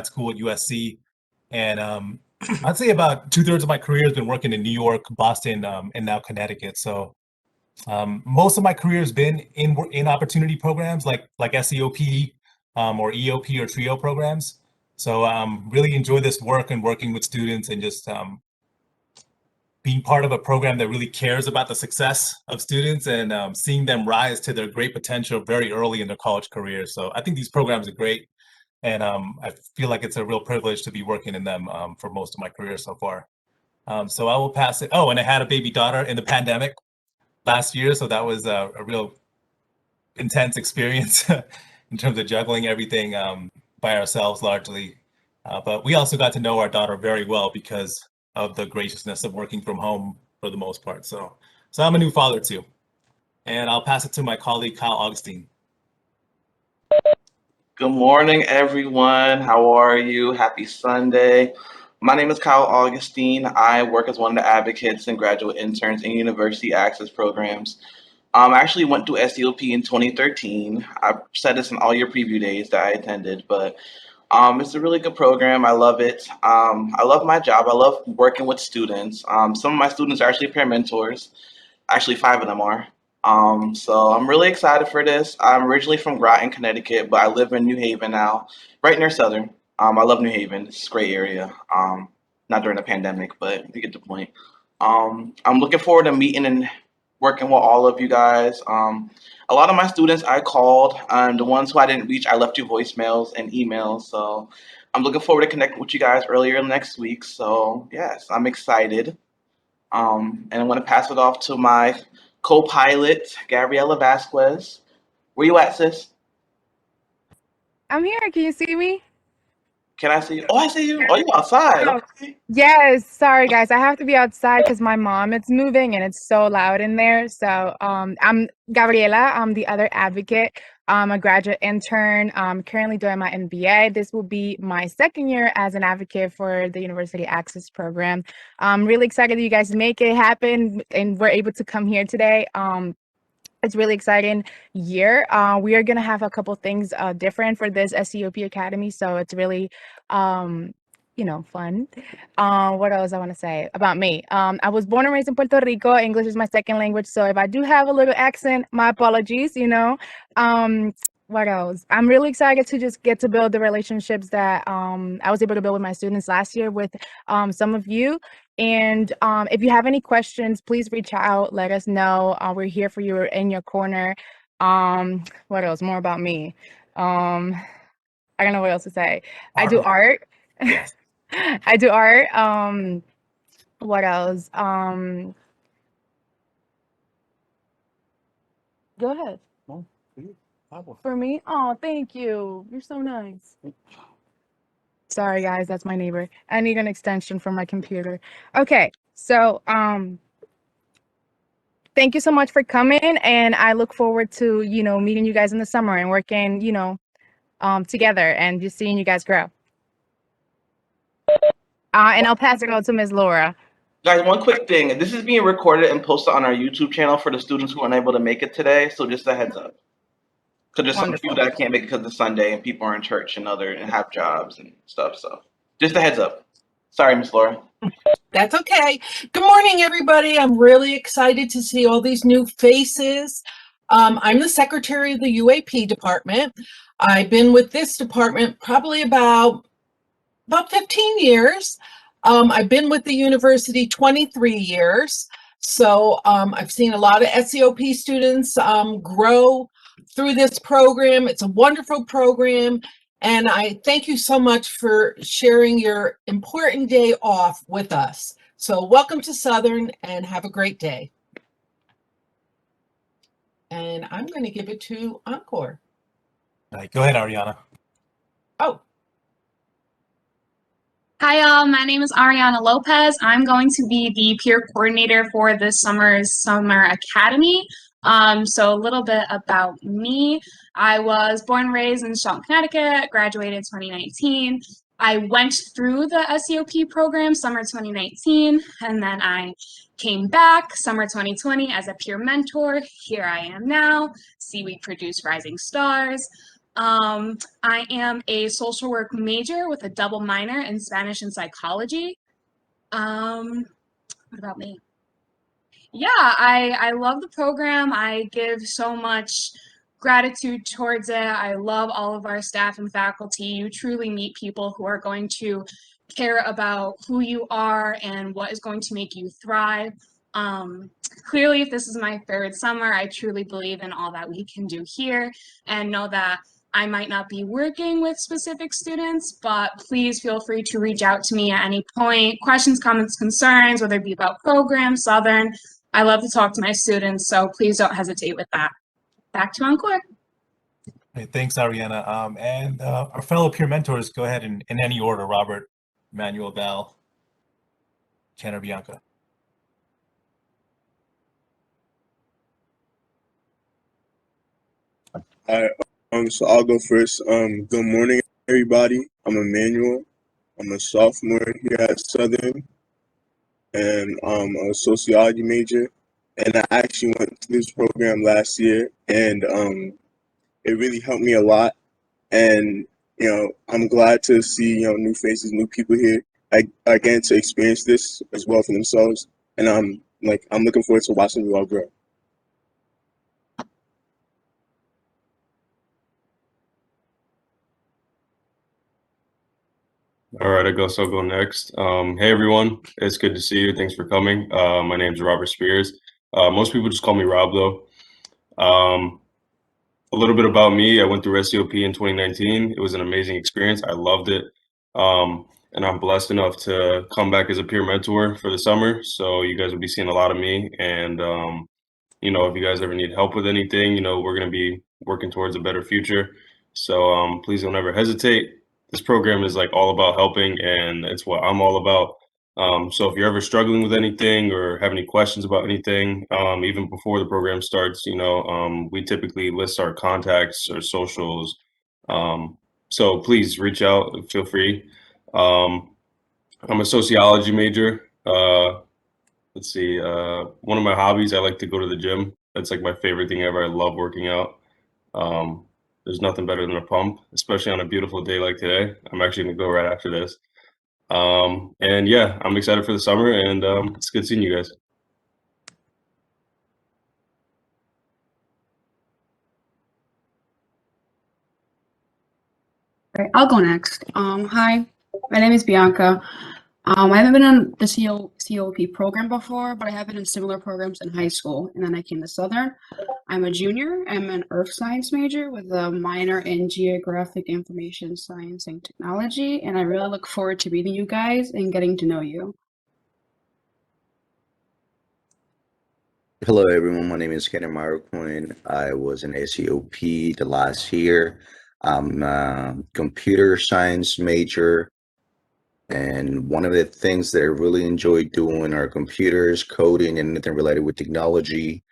school at USC. And I'd say about 2/3 of my career has been working in New York, Boston, and now Connecticut. So most of my career has been in opportunity programs like SEOP or EOP or TRIO programs. So really enjoy this work and working with students and just being part of a program that really cares about the success of students and seeing them rise to their great potential very early in their college career. So I think these programs are great. And I feel like it's a real privilege to be working in them for most of my career so far. So I will pass it. Oh, and I had a baby daughter in the pandemic last year. So that was a real intense experience in terms of juggling everything by ourselves largely. But we also got to know our daughter very well because of the graciousness of working from home for the most part. So I'm a new father too. And I'll pass it to my colleague, Kyle Augustine. Good morning, everyone. How are you? Happy Sunday. My name is Kyle Augustine. I work as one of the advocates and graduate interns in university access programs. I actually went through SEOP in 2013. I said this in all your preview days that I attended, but it's a really good program. I love it. I love my job. I love working with students. Some of my students are actually peer mentors. Actually, five of them are. So I'm really excited for this. I'm originally from Groton, Connecticut, but I live in New Haven now, right near Southern. I love New Haven. It's a great area. Not during the pandemic, but you get the point. I'm looking forward to meeting and working with all of you guys. A lot of my students I called, and the ones who I didn't reach, I left you voicemails and emails. So I'm looking forward to connecting with you guys earlier next week. So yes, I'm excited. And I'm going to pass it off to my co-pilot, Gabriela Vasquez. Where you at, sis? I'm here. Can you see me? Can I see you? Oh, I see you. Oh, you outside. Oh, Okay. yes. Sorry, guys. I have to be outside because my mom is moving and it's so loud in there. So, I'm Gabriela. I'm the other advocate. I'm a graduate intern. Currently doing my MBA. This will be my second year as an advocate for the University Access Program. I'm really excited that you guys make it happen and we're able to come here today. It's really exciting year. We are gonna have a couple things different for this SEOP Academy, so it's really, um, fun. What else I want to say about me? I was born and raised in Puerto Rico. English is my second language, so if I do have a little accent, my apologies. Um, what else? I'm really excited to just get to build the relationships that I was able to build with my students last year with some of you. And if you have any questions, please reach out. Let us know. We're here for you. We're in your corner. What else? More about me. Um, I don't know what else to say. I do art. Yes. I do art. What else? Go ahead. For me? Oh, thank you. You're so nice. Sorry, guys. That's my neighbor. I need an extension for my computer. Okay. So, thank you so much for coming, and I look forward to, meeting you guys in the summer and working, together and just seeing you guys grow. And I'll pass it on to Ms. Laura. Guys, one quick thing. This is being recorded and posted on our YouTube channel for the students who aren't able to make it today. So just a heads up. Because there's some people Wonderful. that can't make it because it's Sunday and people are in church and have jobs and stuff. So just a heads up. Sorry, Miss Laura. That's okay. Good morning, everybody. I'm really excited to see all these new faces. I'm the secretary of the UAP department. I've been with this department probably about 15 years. I've been with the university 23 years. So I've seen a lot of SEOP students grow through this program. It's a wonderful program. And I thank you so much for sharing your important day off with us. So welcome to Southern and have a great day. And I'm going to give it to Encore. All right, go ahead, Ariana. Oh. Hi, y'all. My name is Ariana Lopez. I'm going to be the peer coordinator for this summer's Summer Academy. So a little bit about me. I was born and raised in Charlotte, Connecticut, graduated 2019. I went through the SEOP program summer 2019, and then I came back summer 2020 as a peer mentor. Here I am now. See, we produce rising stars. I am a social work major with a double minor in Spanish and psychology. What about me? Yeah, I love the program. I give so much gratitude towards it. I love all of our staff and faculty. You truly meet people who are going to care about who you are and what is going to make you thrive. Clearly, if this is my third summer, I truly believe in all that we can do here and know that I might not be working with specific students, but please feel free to reach out to me at any point. Questions, comments, concerns, whether it be about program, Southern. I love to talk to my students, so please don't hesitate with that. Back to Encore. Hey, thanks, Ariana. And our fellow peer mentors, go ahead in any order: Robert, Emmanuel, Val, Ken, or Bianca. All right, so I'll go first. Good morning, everybody. I'm Emmanuel. I'm a sophomore here at Southern, and I'm a sociology major. And I actually went to this program last year, and it really helped me a lot. And I'm glad to see new faces, new people here. I get to experience this as well for themselves, and I'm looking forward to watching you all grow. All right, I'll go next. Hey everyone, it's good to see you. Thanks for coming. My name is Robert Spears. Most people just call me Rob though. A little bit about me, I went through SEOP in 2019. It was an amazing experience. I loved it. And I'm blessed enough to come back as a peer mentor for the summer. So you guys will be seeing a lot of me. And, if you guys ever need help with anything, we're going to be working towards a better future. So please don't ever hesitate. This program is like all about helping, and it's what I'm all about. So if you're ever struggling with anything or have any questions about anything, even before the program starts, we typically list our contacts or socials. So please reach out, feel free. I'm a sociology major. Let's see, one of my hobbies, I like to go to the gym. That's like my favorite thing ever. I love working out. There's nothing better than a pump, especially on a beautiful day like today. I'm actually gonna go right after this. And yeah, I'm excited for the summer, and it's good seeing you guys. Right, I'll go next. Hi, my name is Bianca. I haven't been in the COP program before, but I have been in similar programs in high school, and then I came to Southern. I'm a junior. I'm an earth science major with a minor in geographic information science and technology, and I really look forward to meeting you guys and getting to know you. Hello, everyone. My name is Ken Marquin. I was an SEOP the last year. I'm a computer science major. And one of the things that I really enjoy doing are computers, coding, and anything related with technology,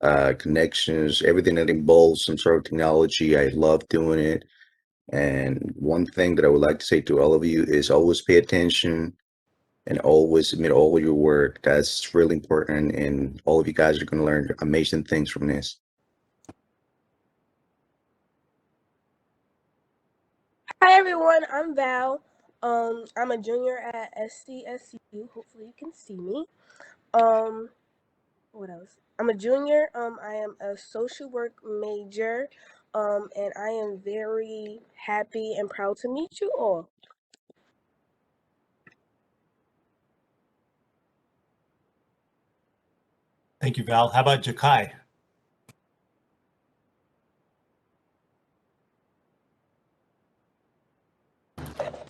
connections, everything that involves some sort of technology. I love doing it. And one thing that I would like to say to all of you is always pay attention and always submit all your work. That's really important, and all of you guys are going to learn amazing things from this. Hi everyone, I'm Val. I'm a junior at SCSU. Hopefully you can see me. What else? I'm a junior. I am a social work major. And I am very happy and proud to meet you all. Thank you, Val. How about Jakai?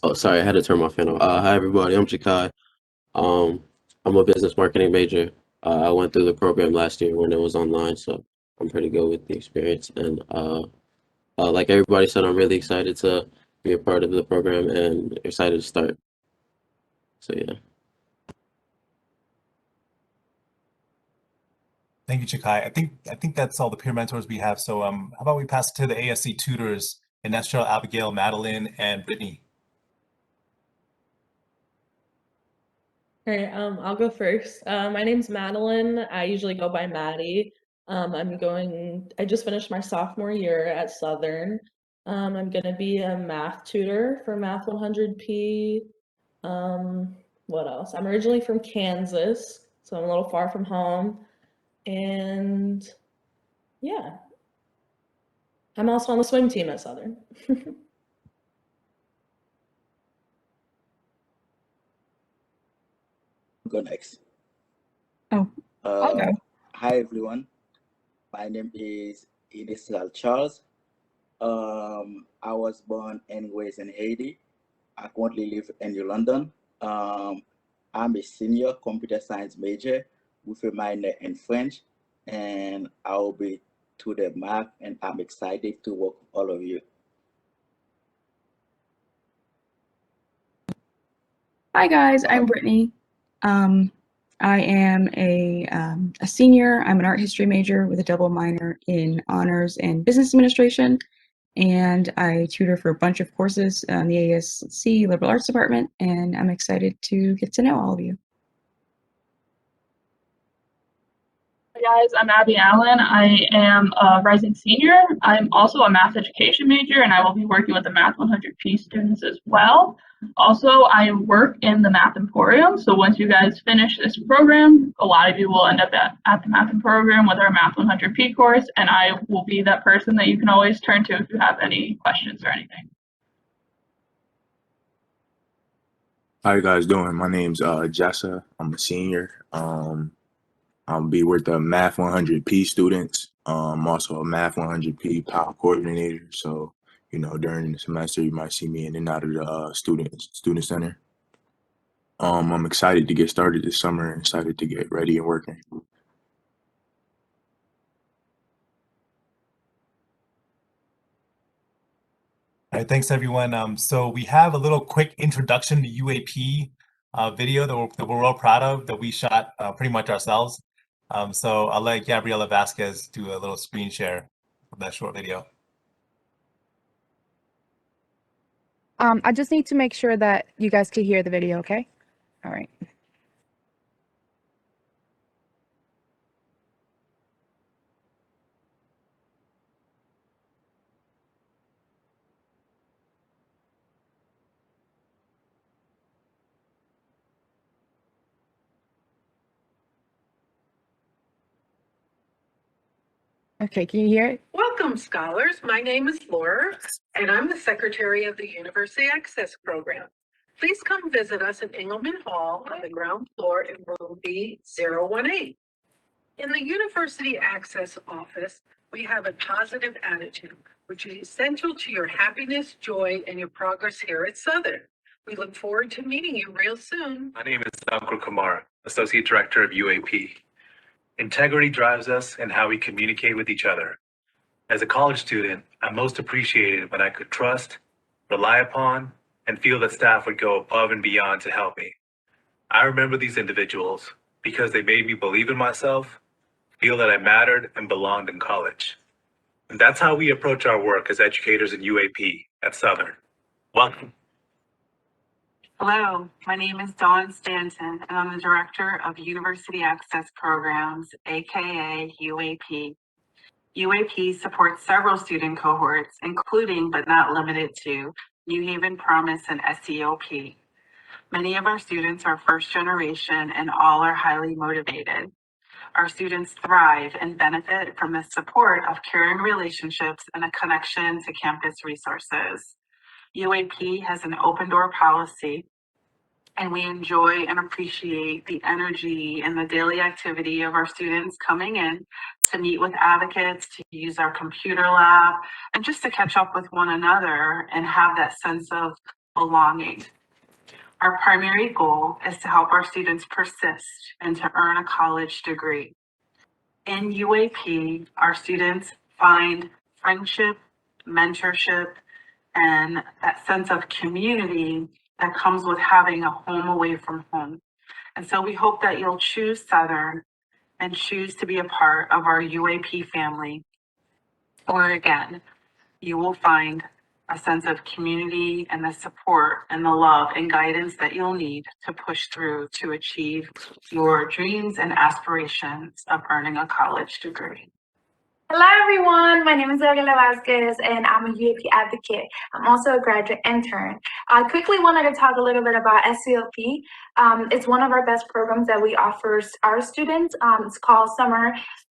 Oh, sorry, I had to turn my fan on. Hi, everybody. I'm Jakai. I'm a business marketing major. I went through the program last year when it was online, so I'm pretty good with the experience. And like everybody said, I'm really excited to be a part of the program and excited to start. So yeah. Thank you, Jakai. I think that's all the peer mentors we have. So how about we pass it to the ASC tutors, Inestra, Abigail, Madeline, and Brittany. All right, I'll go first. My name's Madeline. I usually go by Maddie. I just finished my sophomore year at Southern. I'm gonna be a math tutor for Math 100P. What else? I'm originally from Kansas, so I'm a little far from home. And yeah, I'm also on the swim team at Southern. Go next. Oh, I'll go. Hi everyone. My name is Initial Charles. I was born and raised in Haiti. I currently live in New London. I'm a senior computer science major with a minor in French, and I'll be to the math, and I'm excited to work with all of you. Hi guys, I'm Brittany. I am a senior. I'm an art history major with a double minor in honors and business administration, and I tutor for a bunch of courses in the ASC Liberal Arts Department, and I'm excited to get to know all of you. Hi guys, I'm Abby Allen. I am a rising senior. I'm also a math education major, and I will be working with the Math 100P students as well. Also, I work in the Math Emporium, so once you guys finish this program, a lot of you will end up at the Math Emporium with our Math 100P course, and I will be that person that you can always turn to if you have any questions or anything. How you guys doing? My name's Jessa. I'm a senior. I'll be with the Math 100P students. I'm also a Math 100P power coordinator. So, you know, during the semester, you might see me in and out of the student center. I'm excited to get started this summer and excited to get ready and working. All right, thanks everyone. So we have a little quick introduction to UAP video that we're all proud of, that we shot pretty much ourselves. So I'll let Gabriela Vasquez do a little screen share of that short video. I just need to make sure that you guys can hear the video, okay? All right. Okay, can you hear it? Welcome, scholars. My name is Laura, and I'm the secretary of the University Access Program. Please come visit us at Engelman Hall on the ground floor in room B018. In the University Access office, we have a positive attitude, which is essential to your happiness, joy, and your progress here at Southern. We look forward to meeting you real soon. My name is Ankur Kumar, Associate Director of UAP. Integrity drives us in how we communicate with each other. As a college student, I most appreciated when I could trust, rely upon, and feel that staff would go above and beyond to help me. I remember these individuals because they made me believe in myself, feel that I mattered and belonged in college. And that's how we approach our work as educators in UAP at Southern. Welcome. Hello, my name is Dawn Stanton, and I'm the Director of University Access Programs, aka UAP. UAP supports several student cohorts, including but not limited to New Haven Promise and SEOP. Many of our students are first generation and all are highly motivated. Our students thrive and benefit from the support of caring relationships and a connection to campus resources. UAP has an open door policy, and we enjoy and appreciate the energy and the daily activity of our students coming in to meet with advocates, to use our computer lab, and just to catch up with one another and have that sense of belonging. Our primary goal is to help our students persist and to earn a college degree. In UAP, our students find friendship, mentorship, and that sense of community that comes with having a home away from home. And so we hope that you'll choose Southern and choose to be a part of our UAP family. Or again, you will find a sense of community and the support and the love and guidance that you'll need to push through to achieve your dreams and aspirations of earning a college degree. Hello, everyone. My name is Gabriela Vasquez, and I'm a UAP advocate. I'm also a graduate intern. I quickly wanted to talk a little bit about SEOP. It's one of our best programs that we offer our students. It's called Summer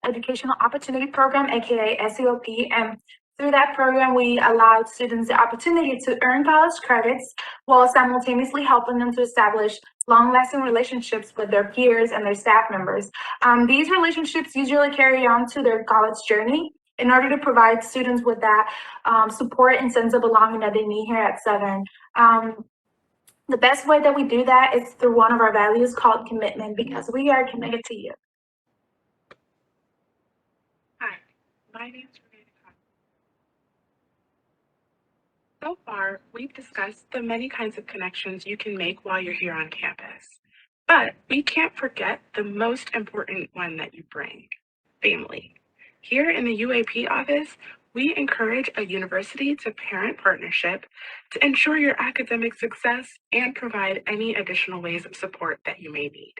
Educational Opportunity Program, aka SEOP. And through that program, we allow students the opportunity to earn college credits while simultaneously helping them to establish long-lasting relationships with their peers and their staff members. These relationships usually carry on to their college journey in order to provide students with that support and sense of belonging that they need here at Southern. The best way that we do that is through one of our values called commitment, because we are committed to you. Hi, my name is Renee. So far, we've discussed the many kinds of connections you can make while you're here on campus. But we can't forget the most important one that you bring, family. Here in the UAP office, we encourage a university to parent partnership to ensure your academic success and provide any additional ways of support that you may need.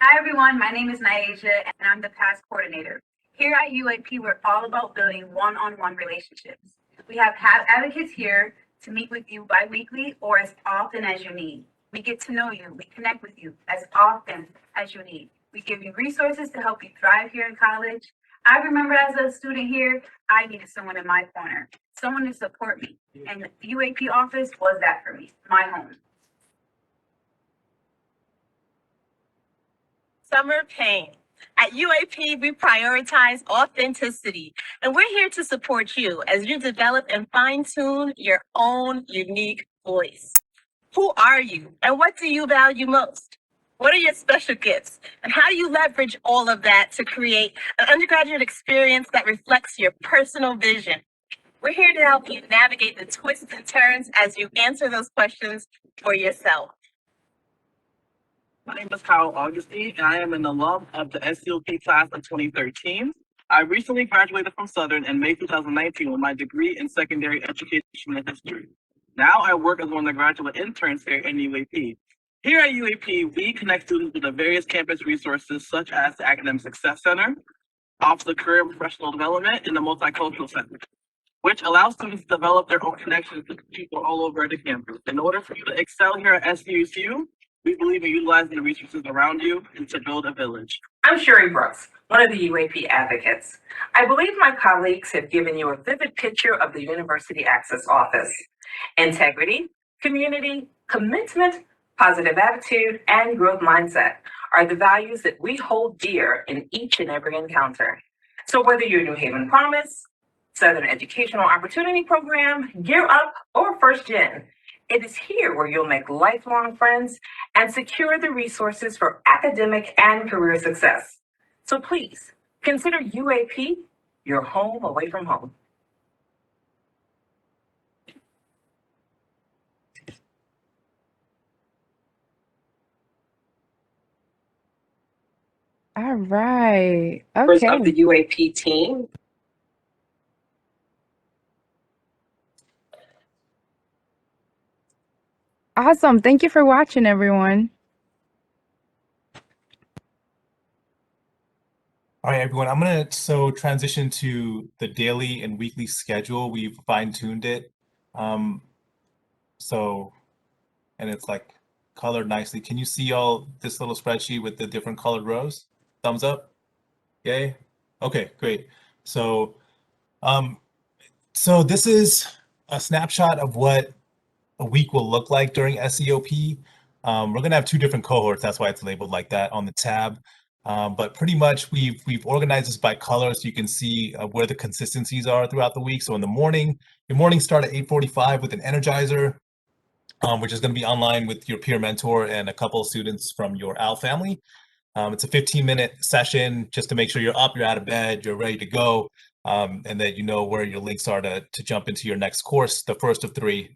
Hi everyone, my name is Naisha and I'm the PAS coordinator. Here at UAP, we're all about building one-on-one relationships. We have advocates here to meet with you bi-weekly or as often as you need. We get to know you, we connect with you as often as you need. We give you resources to help you thrive here in college. I remember as a student here, I needed someone in my corner, someone to support me. And the UAP office was that for me, my home. Summer pain. At UAP, we prioritize authenticity, and we're here to support you as you develop and fine-tune your own unique voice. Who are you, and what do you value most? What are your special gifts, and how do you leverage all of that to create an undergraduate experience that reflects your personal vision? We're here to help you navigate the twists and turns as you answer those questions for yourself. My name is Kyle Augustine, and I am an alum of the SEOP class of 2013. I recently graduated from Southern in May 2019 with my degree in secondary education and history. Now I work as one of the graduate interns here in UAP. Here at UAP, we connect students with the various campus resources such as the Academic Success Center, Office of Career and Professional Development, and the Multicultural Center, which allows students to develop their own connections with people all over the campus. In order for you to excel here at SUSU, we believe in utilizing the resources around you and to build a village. I'm Sherry Brooks, one of the UAP advocates. I believe my colleagues have given you a vivid picture of the University Access Office. Integrity, community, commitment, positive attitude, and growth mindset are the values that we hold dear in each and every encounter. So whether you're New Haven Promise, Southern Educational Opportunity Program, Gear Up, or First Gen, it is here where you'll make lifelong friends and secure the resources for academic and career success. So please, consider UAP your home away from home. All right. Members Okay. of the UAP team. Awesome. Thank you for watching, everyone. All right, everyone, I'm gonna transition to the daily and weekly schedule. We've fine-tuned it. And it's like colored nicely. Can you see all this little spreadsheet with the different colored rows? Thumbs up? Yay? Okay, great. So this is a snapshot of what a week will look like during SEOP. We're gonna have two different cohorts, that's why it's labeled like that on the tab. But pretty much we've organized this by color so you can see where the consistencies are throughout the week. So in the morning, your mornings start at 8:45 with an energizer, which is going to be online with your peer mentor and a couple of students from your AL family. It's a 15-minute session just to make sure you're up, you're out of bed, you're ready to go, and that you know where your links are to jump into your next course, the first of three,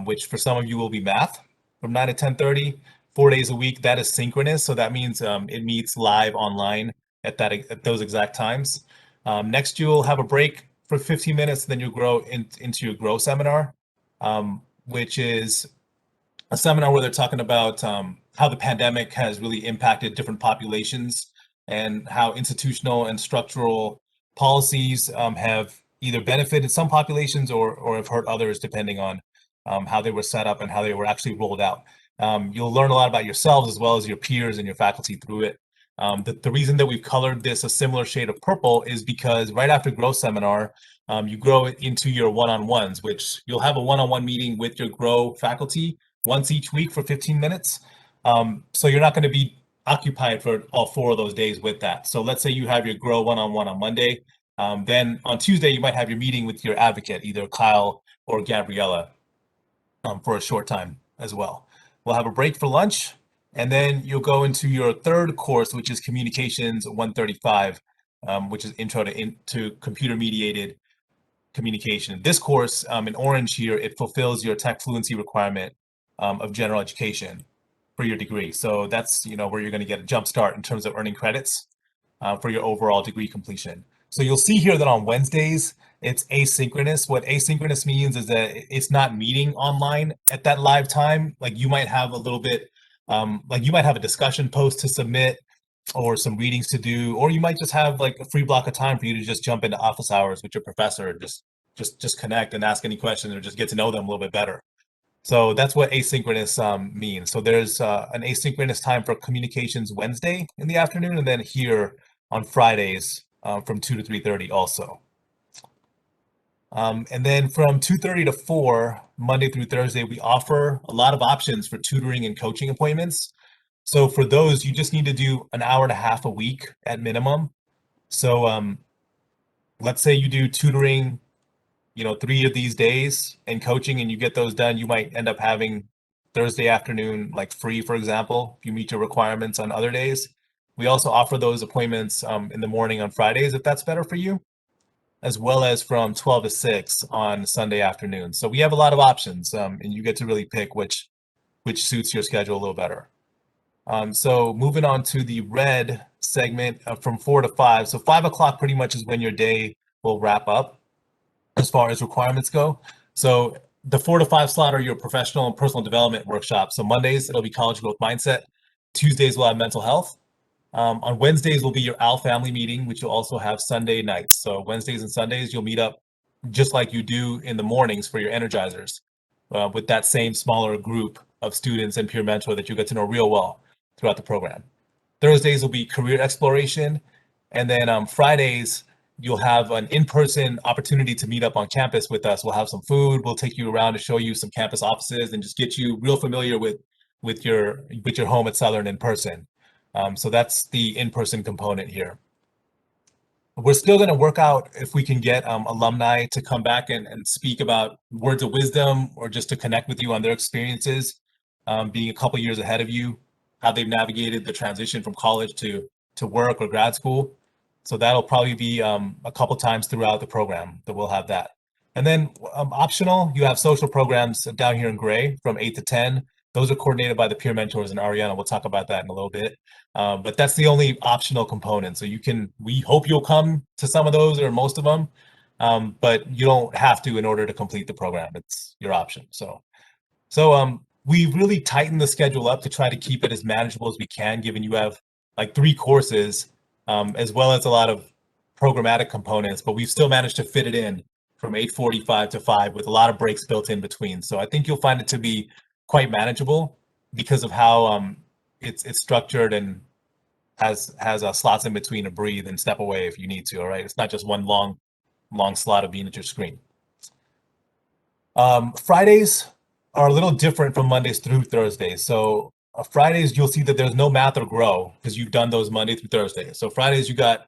which for some of you will be math from 9 to 10:30, 4 days a week. That is synchronous, so that means it meets live online at those exact times. Next, you'll have a break for 15 minutes, then you'll grow into your Grow seminar, which is a seminar where they're talking about how the pandemic has really impacted different populations and how institutional and structural policies have either benefited some populations or have hurt others, depending on how they were set up and how they were actually rolled out. You'll learn a lot about yourselves as well as your peers and your faculty through it. The reason that we've colored this a similar shade of purple is because right after Grow Seminar, you grow it into your one-on-ones, which you'll have a one-on-one meeting with your Grow faculty once each week for 15 minutes. So you're not going to be occupied for all 4 of those days with that. So let's say you have your Grow one-on-one on Monday. Then on Tuesday, you might have your meeting with your advocate, either Kyle or Gabriella, for a short time as well. We'll have a break for lunch, and then you'll go into your third course, which is Communications 135, which is Intro to Computer-Mediated Communication. This course, in orange here, it fulfills your tech fluency requirement of general education for your degree. So that's where you're going to get a jump start in terms of earning credits for your overall degree completion. So you'll see here that on Wednesdays, it's asynchronous. What asynchronous means is that it's not meeting online at that live time. Like you might have a little bit, like you might have a discussion post to submit or some readings to do, or you might just have like a free block of time for you to just jump into office hours with your professor, just connect and ask any questions or just get to know them a little bit better. So that's what asynchronous means. So there's an asynchronous time for Communications Wednesday in the afternoon, and then here on Fridays from 2 to 3:30 also. And then from 2:30 to 4, Monday through Thursday, we offer a lot of options for tutoring and coaching appointments. So for those, you just need to do an hour and a half a week at minimum. So let's say you do tutoring 3 of these days and coaching and you get those done, you might end up having Thursday afternoon like free, for example, if you meet your requirements on other days. We also offer those appointments in the morning on Fridays, if that's better for you, as well as from 12 to 6 on Sunday afternoon. So we have a lot of options and you get to really pick which suits your schedule a little better. So moving on to the red segment from 4 to 5. So 5 o'clock pretty much is when your day will wrap up as far as requirements go. So the 4 to 5 slot are your professional and personal development workshops. So Mondays, it'll be college growth mindset. Tuesdays, we'll have mental health. On Wednesdays will be your OWL family meeting, which you'll also have Sunday nights. So Wednesdays and Sundays, you'll meet up just like you do in the mornings for your energizers with that same smaller group of students and peer mentor that you get to know real well throughout the program. Thursdays will be career exploration. And then Fridays, you'll have an in-person opportunity to meet up on campus with us. We'll have some food. We'll take you around to show you some campus offices and just get you real familiar with your home at Southern in person. So that's the in-person component here. We're still going to work out if we can get alumni to come back and speak about words of wisdom or just to connect with you on their experiences, being a couple years ahead of you, how they've navigated the transition from college to work or grad school. So that'll probably be a couple times throughout the program that we'll have that. And then optional, you have social programs down here in gray from 8 to 10. Those are coordinated by the peer mentors and Ariana. We'll talk about that in a little bit. But that's the only optional component. So we hope you'll come to some of those or most of them, but you don't have to in order to complete the program. It's your option. So we've really tightened the schedule up to try to keep it as manageable as we can, given you have like 3 courses, as well as a lot of programmatic components, but we've still managed to fit it in from 8:45 to 5 with a lot of breaks built in between. So I think you'll find it to be quite manageable because of how it's structured and has slots in between to breathe and step away if you need to. All right, it's not just one long slot of being at your screen. Fridays are a little different from Mondays through Thursdays. So Fridays you'll see that there's no math or grow because you've done those Monday through Thursday. So Fridays you got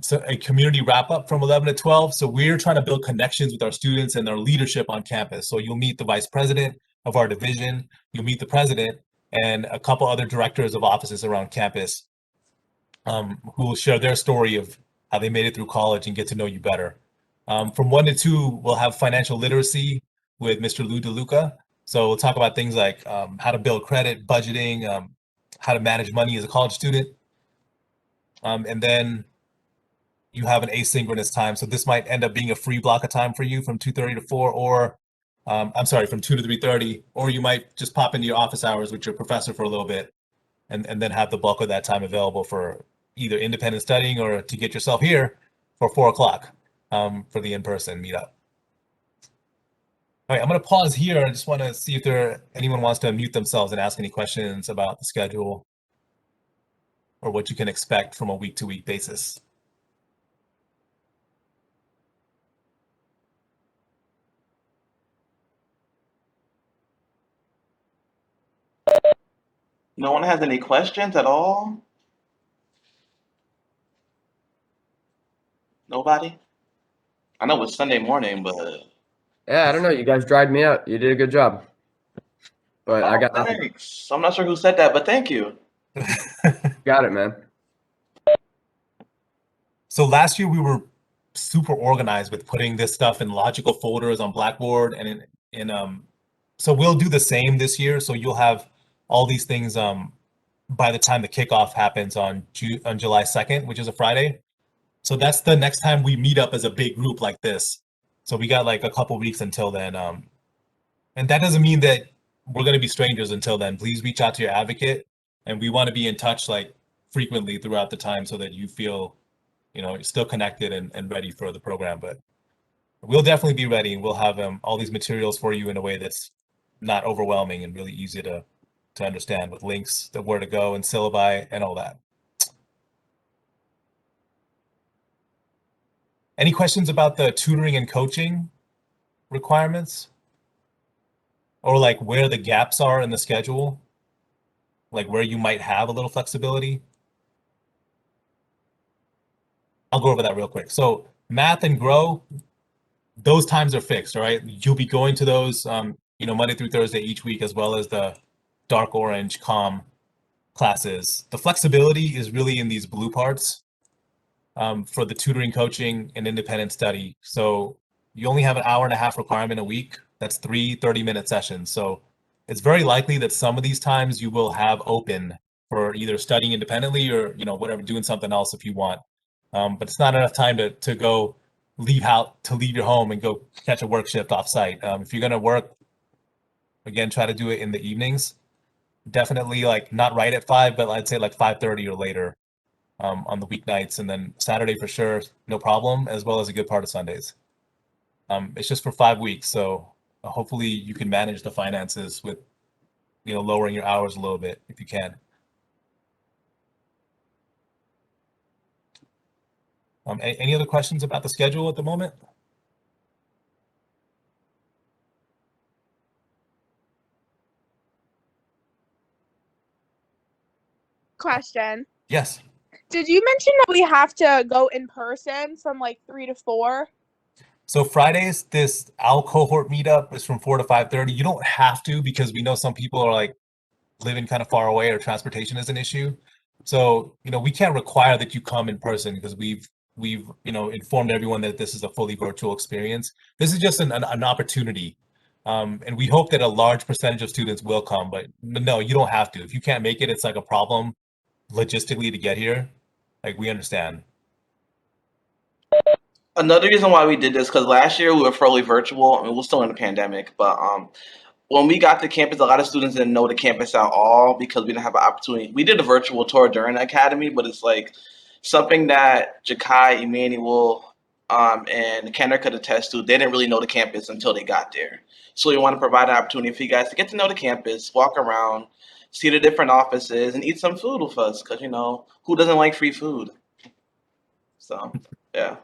so a community wrap up from 11 to 12. So we're trying to build connections with our students and their leadership on campus. So you'll meet the vice president of our division, you'll meet the president and a couple other directors of offices around campus who will share their story of how they made it through college and get to know you better. From 1 to 2, we'll have financial literacy with Mr. Lou DeLuca. So we'll talk about things like how to build credit, budgeting, how to manage money as a college student. And then you have an asynchronous time. So this might end up being a free block of time for you from 2:30 to 4, or I'm sorry, from 2 to 3:30, or you might just pop into your office hours with your professor for a little bit and then have the bulk of that time available for either independent studying or to get yourself here for 4 o'clock for the in-person meetup. All right, I'm going to pause here. I just want to see if anyone wants to unmute themselves and ask any questions about the schedule or what you can expect from a week-to-week basis. No one has any questions at all? Nobody? I know it's Sunday morning, but Yeah, I don't know. You guys dried me out. You did a good job. But I got nothing. thanks. I'm not sure who said that, but thank you. Got it, man. So last year we were super organized with putting this stuff in logical folders on Blackboard, and so we'll do the same this year. So you'll have all these things by the time the kickoff happens on July 2nd, which is a Friday. So that's the next time we meet up as a big group like this. So we got like a couple weeks until then. And that doesn't mean that we're going to be strangers until then. Please reach out to your advocate, and we want to be in touch like frequently throughout the time so that you feel, you're still connected and ready for the program. But we'll definitely be ready, and we'll have all these materials for you in a way that's not overwhelming and really easy to understand, with links to where to go and syllabi and all that. Any questions about the tutoring and coaching requirements? Or like where the gaps are in the schedule? Like where you might have a little flexibility? I'll go over that real quick. So math and grow, those times are fixed, all right? You'll be going to those, Monday through Thursday each week, as well as the dark orange comm classes. The flexibility is really in these blue parts for the tutoring, coaching, and independent study. So you only have an hour and a half requirement a week. That's 3 30-minute sessions. So it's very likely that some of these times you will have open for either studying independently or, whatever, doing something else if you want. But it's not enough time to go leave your home and go catch a work shift off site. If you're going to work, again, try to do it in the evenings. Definitely like not right at 5, but I'd say like 5:30 or later on the weeknights, and then Saturday for sure, no problem, as well as a good part of Sundays. It's just for 5 weeks, so hopefully you can manage the finances with, lowering your hours a little bit if you can. Any other questions about the schedule at the moment? Question. Yes. Did you mention that we have to go in person from like 3 to 4? So Fridays, this our cohort meetup is from 4 to 5:30. You don't have to, because we know some people are like living kind of far away or transportation is an issue. So, we can't require that you come in person, because we've informed everyone that this is a fully virtual experience. This is just an opportunity. And we hope that a large percentage of students will come, but no, you don't have to. If you can't make it, it's like a problem logistically to get here. Like, we understand. Another reason why we did this, because last year we were fully virtual. I mean, we're still in the pandemic, but when we got to campus, a lot of students didn't know the campus at all because we didn't have an opportunity. We did a virtual tour during the academy, but it's like something that Jakai, Emmanuel, and Kenner could attest to. They didn't really know the campus until they got there. So we want to provide an opportunity for you guys to get to know the campus, walk around, see the different offices, and eat some food with us, because, who doesn't like free food? So, yeah.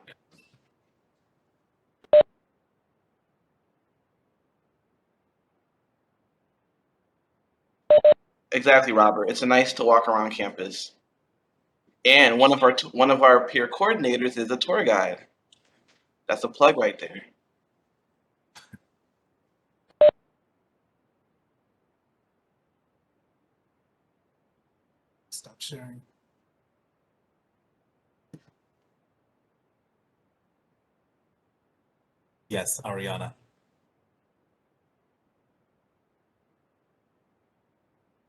Exactly, Robert. It's nice to walk around campus. And one of our peer coordinators is a tour guide. That's a plug right there. Stop sharing. Yes, Ariana.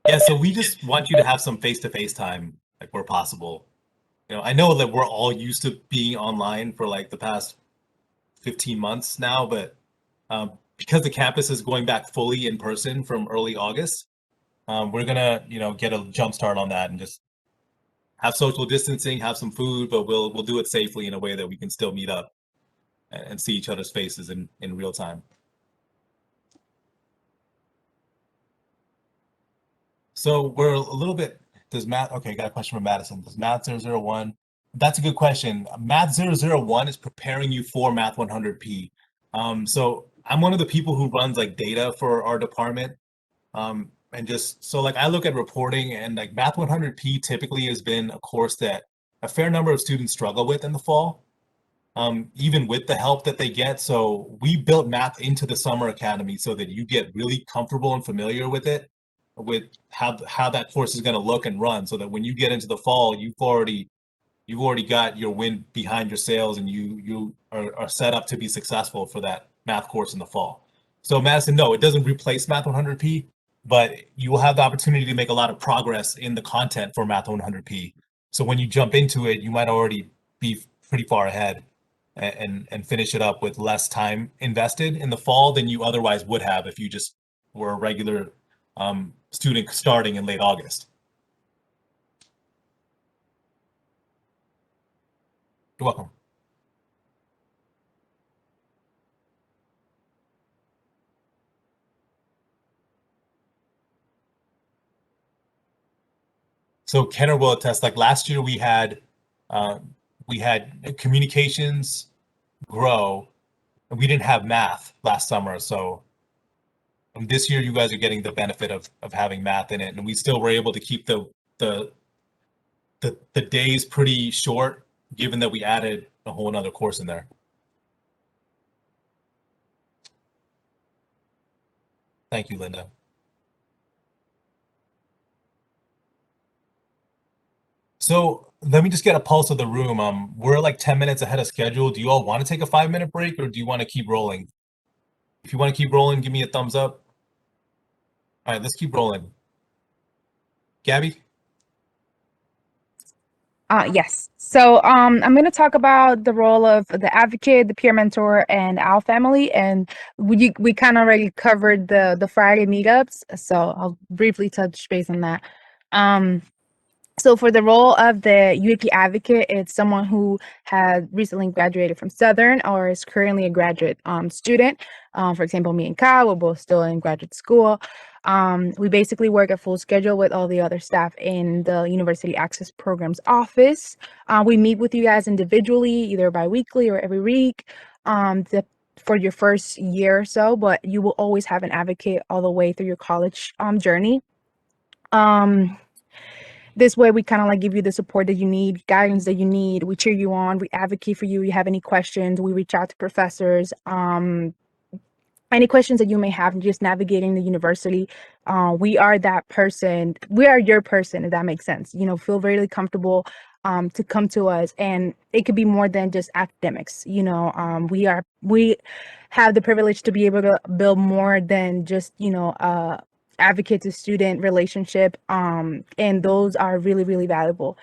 Yeah, so we just want you to have some face-to-face time, like where possible. I know that we're all used to being online for like the past 15 months now, but because the campus is going back fully in person from early August, we're gonna, get a jump start on that and just have social distancing, have some food, but we'll do it safely in a way that we can still meet up and see each other's faces in real time. So we're a little bit, does Math, okay, got a question from Madison. Does Math 001, that's a good question. Math 001 is preparing you for Math 100P. So I'm one of the people who runs like data for our department. And just, so like I look at reporting, and like Math 100P typically has been a course that a fair number of students struggle with in the fall, even with the help that they get. So we built math into the summer academy so that you get really comfortable and familiar with it, with how that course is going to look and run, so that when you get into the fall, you've already got your wind behind your sails, and you are set up to be successful for that math course in the fall. So Madison, no, it doesn't replace Math 100P, but you will have the opportunity to make a lot of progress in the content for Math 100P. So when you jump into it, you might already be pretty far ahead and finish it up with less time invested in the fall than you otherwise would have if you just were a regular student starting in late August. You're welcome. So Kenner will attest, like last year we had communications grow, and we didn't have math last summer. So this year you guys are getting the benefit of having math in it, and we still were able to keep the days pretty short, given that we added a whole another course in there. Thank you, Linda. So let me just get a pulse of the room. We're like 10 minutes ahead of schedule. Do you all want to take a 5-minute break, or do you want to keep rolling? If you want to keep rolling, give me a thumbs up. All right, let's keep rolling. Gabby? Yes. So I'm going to talk about the role of the advocate, the peer mentor, and our family. And we kind of already covered the Friday meetups, so I'll briefly touch base on that. So for the role of the UAP advocate, it's someone who has recently graduated from Southern or is currently a graduate student. For example, me and Kyle, we're both still in graduate school. We basically work a full schedule with all the other staff in the University Access Programs office. We meet with you guys individually, either bi-weekly or every week for your first year or so, but you will always have an advocate all the way through your college journey. This way, we kind of like give you the support that you need, guidance that you need. We cheer you on. We advocate for you. You have any questions, we reach out to professors. Any questions that you may have just navigating the university, we are that person. We are your person, if that makes sense. You know, feel really comfortable to come to us, and it could be more than just academics. You know, we have the privilege to be able to build more than just, you know, advocate to student relationship, and those are really, really valuable.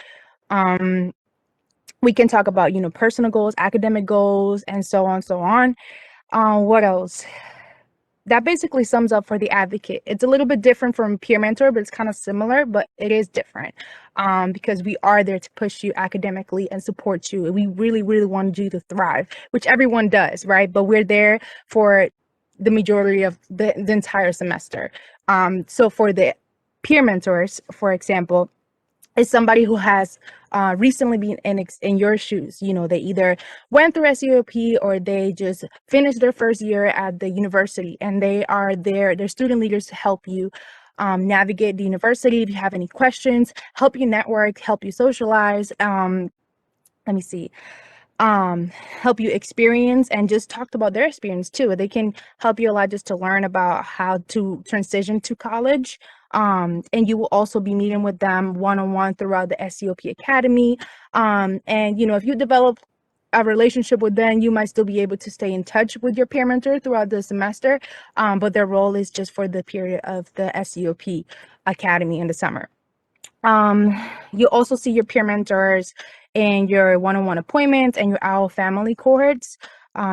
We can talk about, you know, personal goals, academic goals, and so on. What else? That basically sums up for the advocate. It's a little bit different from peer mentor, but it's kind of similar, but it is different because we are there to push you academically and support you. We really, really want you to thrive, which everyone does, right? But we're there for the majority of the entire semester. So for the peer mentors, for example, is somebody who has recently been in your shoes. You know, they either went through SEOP or they just finished their first year at the university, and they are there, they're student leaders to help you navigate the university. If you have any questions, help you network, help you socialize. Let me see. Help you experience, and just talked about their experience too. They can help you a lot just to learn about how to transition to college. And you will also be meeting with them one-on-one throughout the SEOP Academy. And you know, if you develop a relationship with them, you might still be able to stay in touch with your peer mentor throughout the semester. But their role is just for the period of the SEOP Academy in the summer. You also see your peer mentors in your one-on-one appointments and your OWL family cohorts,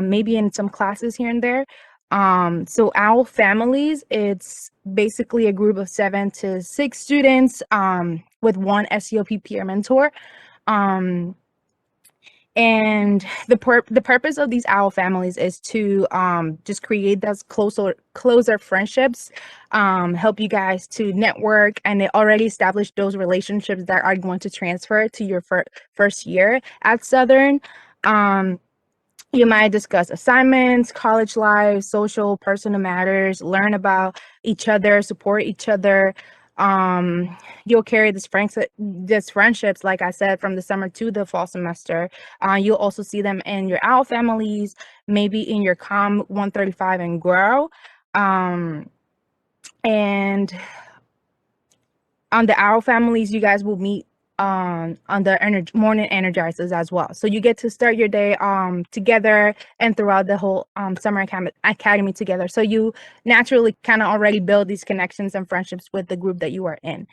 maybe in some classes here and there. So OWL families, it's basically a group of 7 to 6 students. with one SEOP peer mentor. And the purpose of these owl families is to just create those closer friendships, help you guys to network, and they already established those relationships that are going to transfer to your first year at Southern. You might discuss assignments, college life, social, personal matters, learn about each other, support each other. You'll carry this friendships, like I said, from the summer to the fall semester. You'll also see them in your OWL families, maybe in your COM 135 and grow. And on the OWL families, you guys will meet on the morning energizers as well. So you get to start your day together and throughout the whole summer academy together. So you naturally kind of already build these connections and friendships with the group that you are in.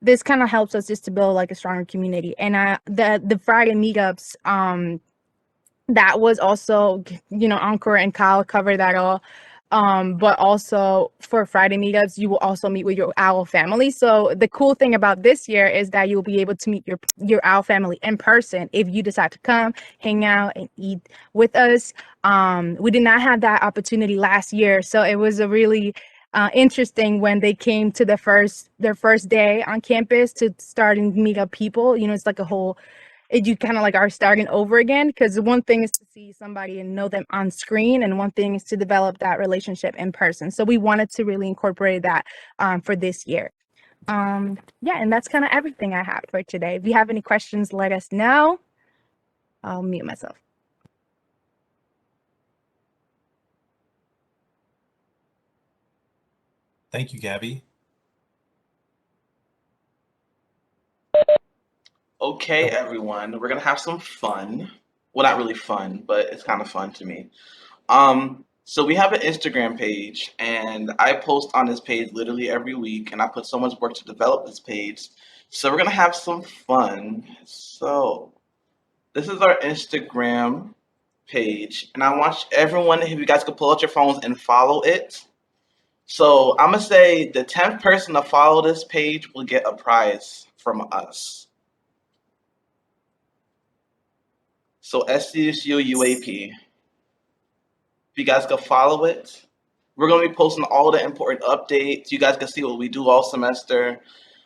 This kind of helps us just to build like a stronger community. And the Friday meetups, that was also, Encore and Kyle covered that all. But also for Friday meetups, you will also meet with your OWL family. So the cool thing about this year is that you'll be able to meet your OWL family in person if you decide to come, hang out, and eat with us. We did not have that opportunity last year, so it was a really interesting when they came to their first day on campus to start and meet up people. It's like a whole. You kind of like are starting over again, because one thing is to see somebody and know them on screen, and one thing is to develop that relationship in person. So we wanted to really incorporate that for this year. And that's kind of everything I have for today. If you have any questions, let us know. I'll mute myself. Thank you, Gabby. Okay, everyone, we're gonna have some fun. Well, not really fun, but it's kind of fun to me. So we have an Instagram page, and I post on this page literally every week, and I put so much work to develop this page. So we're gonna have some fun. So this is our Instagram page, and I want everyone, if you guys could pull out your phones and follow it. So I'm gonna say the 10th person to follow this page will get a prize from us. So SDSU UAP. If you guys can follow it, we're going to be posting all the important updates. You guys can see what we do all semester.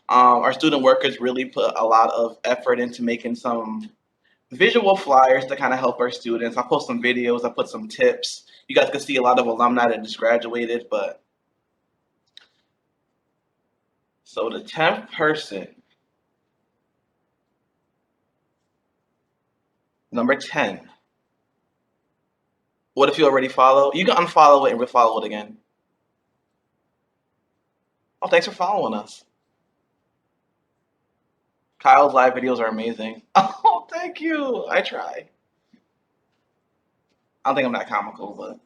Our student workers really put a lot of effort into making some visual flyers to kind of help our students. I post some videos, I put some tips. You guys can see a lot of alumni that just graduated, but so the 10th person, number 10. What if you already follow? You can unfollow it and refollow it again. Oh, thanks for following us. Kyle's live videos are amazing. Oh, thank you. I try. I don't think I'm that comical, but.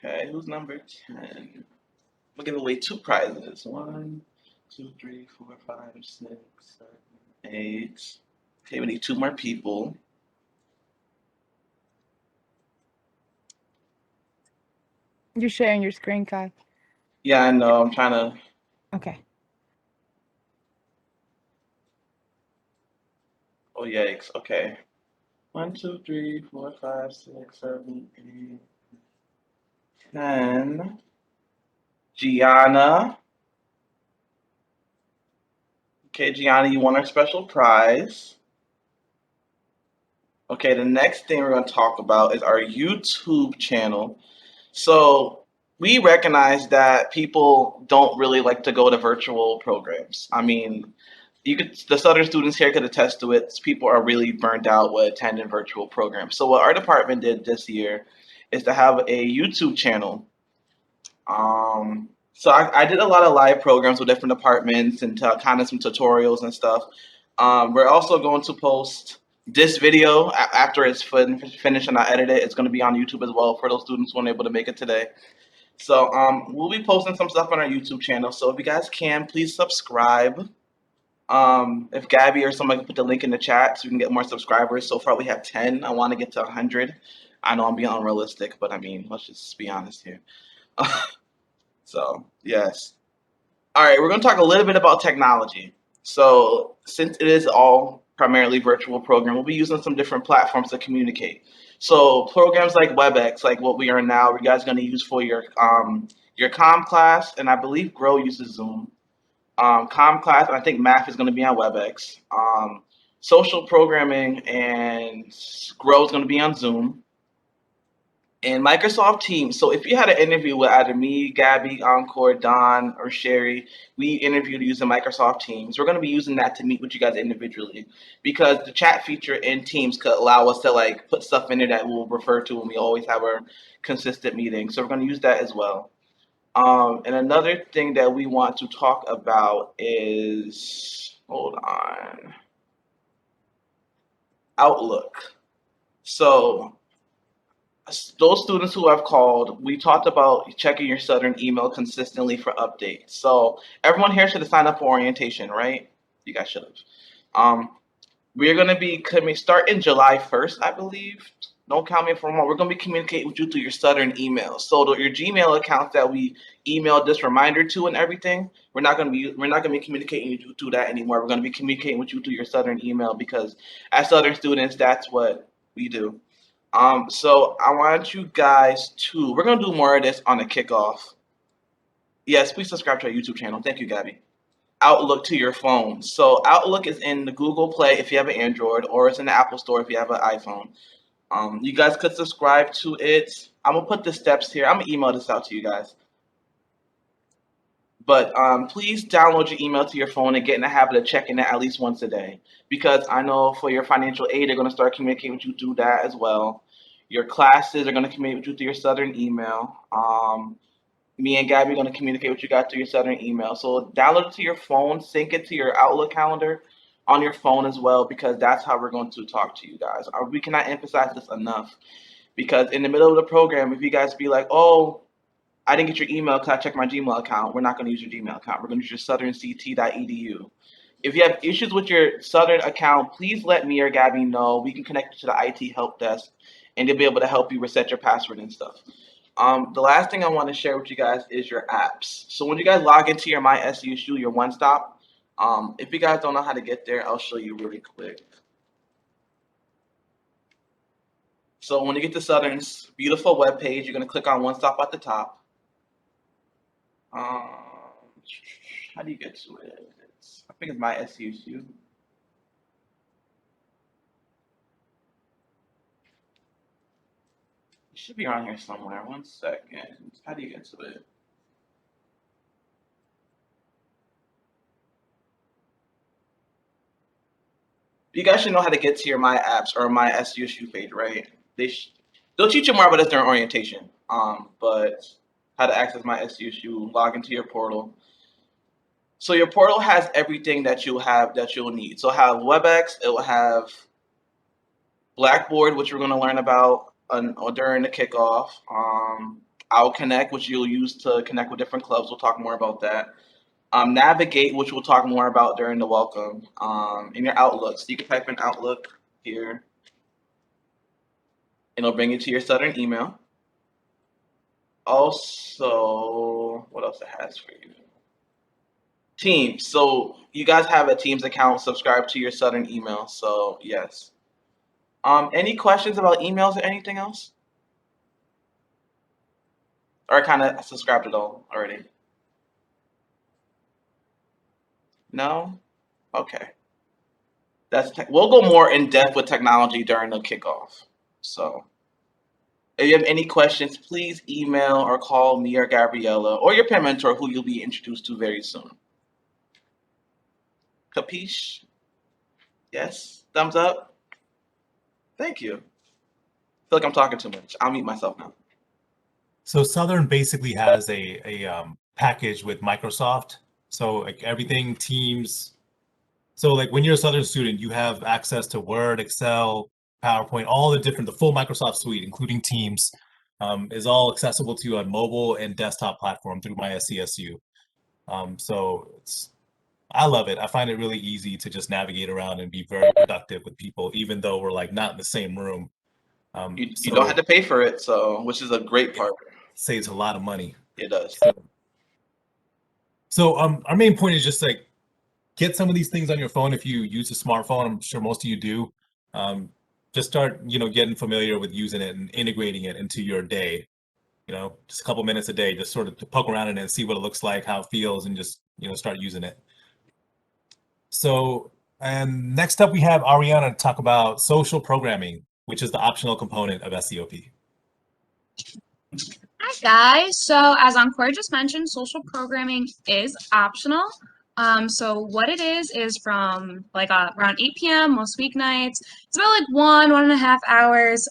Okay, who's number 10? We'll give away 2 prizes. 1, 2, 3, 4, 5, 6, 7, 8. Okay, we need 2 more people. You're sharing your screen, Kai. Yeah, I know. I'm trying to. Okay. Oh, yikes. Okay. 1, 2, 3, 4, 5, 6, 7, 8, 10. Gianna. Okay, Gianna, you won our special prize. Okay, the next thing we're going to talk about is our YouTube channel. So we recognize that people don't really like to go to virtual programs. I mean, the Southern students here could attest to it. People are really burnt out with attending virtual programs. So what our department did this year is to have a YouTube channel. So I did a lot of live programs with different departments and kind of some tutorials and stuff. We're also going to post this video after it's finished and I edit it. It's going to be on YouTube as well for those students who weren't able to make it today. So we'll be posting some stuff on our YouTube channel. So if you guys can, please subscribe. If Gabby or somebody can put the link in the chat so we can get more subscribers. So far we have 10. I want to get to 100. I know I'm being unrealistic, but I mean, let's just be honest here. So, yes. All right, we're going to talk a little bit about technology. So, since it is all primarily virtual program, we'll be using some different platforms to communicate. So, programs like WebEx, like what we are now, you guys are going to use for your comm class, and I believe Grow uses Zoom. Comm class, and I think math is going to be on WebEx. Social programming and Grow is going to be on Zoom. And Microsoft Teams. So if you had an interview with either me, Gabby, Encore, Don, or Sherry, we interviewed using Microsoft Teams. We're going to be using that to meet with you guys individually, because the chat feature in Teams could allow us to like put stuff in there that we'll refer to when we always have our consistent meetings. So we're going to use that as well. And another thing that we want to talk about is, hold on, Outlook. So those students who have called, we talked about checking your Southern email consistently for updates. So everyone here should have signed up for orientation, right? You guys should have. We're going to be coming starting July 1st, I believe. Don't count me if I'm wrong. We're going to be communicating with you through your Southern email. So your Gmail account that we emailed this reminder to and everything, we're not going to be communicating with you through that anymore. We're going to be communicating with you through your Southern email, because as Southern students, that's what we do. So I want you guys to, we're going to do more of this on the kickoff. Yes, please subscribe to our YouTube channel. Thank you, Gabby. Outlook to your phone. So Outlook is in the Google Play if you have an Android, or it's in the Apple Store if you have an iPhone. You guys could subscribe to it. I'm going to put the steps here. I'm going to email this out to you guys. But please download your email to your phone and get in the habit of checking it at least once a day, because I know for your financial aid, they're going to start communicating with you through that as well. Your classes are going to communicate with you through your Southern email. Me and Gabby are going to communicate with you guys through your Southern email. So download it to your phone, sync it to your Outlook calendar on your phone as well, because that's how we're going to talk to you guys. We cannot emphasize this enough, because in the middle of the program, if you guys be like, oh, I didn't get your email because I checked my Gmail account, we're not going to use your Gmail account. We're going to use your southernct.edu. If you have issues with your Southern account, please let me or Gabby know. We can connect you to the IT help desk, and they'll be able to help you reset your password and stuff. The last thing I want to share with you guys is your apps. So when you guys log into your My SUSU, your one-stop, if you guys don't know how to get there, I'll show you really quick. So when you get to Southern's beautiful webpage, you're going to click on One Stop at the top. How do you get to it? I think it's My SUSU. It should be around here somewhere. 1 second. How do you get to it? You guys should know how to get to your My Apps or My SUSU page, right? They'll teach you more about this during orientation. But how to access My SUSU, log into your portal. So your portal has everything that you'll need. So it'll have WebEx, it will have Blackboard, which we're going to learn about during the kickoff. I'll Connect, which you'll use to connect with different clubs. We'll talk more about that. Navigate, which we'll talk more about during the welcome. In your Outlook, so you can type in Outlook here, and it'll bring you to your Southern email. Also, what else it has for you? Teams. So you guys have a Teams account, subscribe to your Southern email. So yes. Any questions about emails or anything else? Or kind of subscribed it all already? No? Okay. We'll go more in depth with technology during the kickoff. So if you have any questions, please email or call me or Gabriella or your peer mentor, who you'll be introduced to very soon. Capiche? Yes? Thumbs up? Thank you. I feel like I'm talking too much. I'll mute myself now. So Southern basically has a package with Microsoft. So like everything, Teams. So like when you're a Southern student, you have access to Word, Excel, PowerPoint, all the full Microsoft suite, including Teams, is all accessible to you on mobile and desktop platform through my SCSU. So I love it. I find it really easy to just navigate around and be very productive with people, even though we're like not in the same room. You don't have to pay for it, so which is a great part. Saves a lot of money. It does. So our main point is just like get some of these things on your phone if you use a smartphone. I'm sure most of you do. Just start, getting familiar with using it and integrating it into your day. Just a couple minutes a day, just sort of to poke around in it and see what it looks like, how it feels, and just start using it. So, and next up we have Ariana to talk about social programming, which is the optional component of SEOP. Hi guys. So as Encore just mentioned, social programming is optional. So what it is from like around 8 p.m. most weeknights. It's about like 1.5 hours.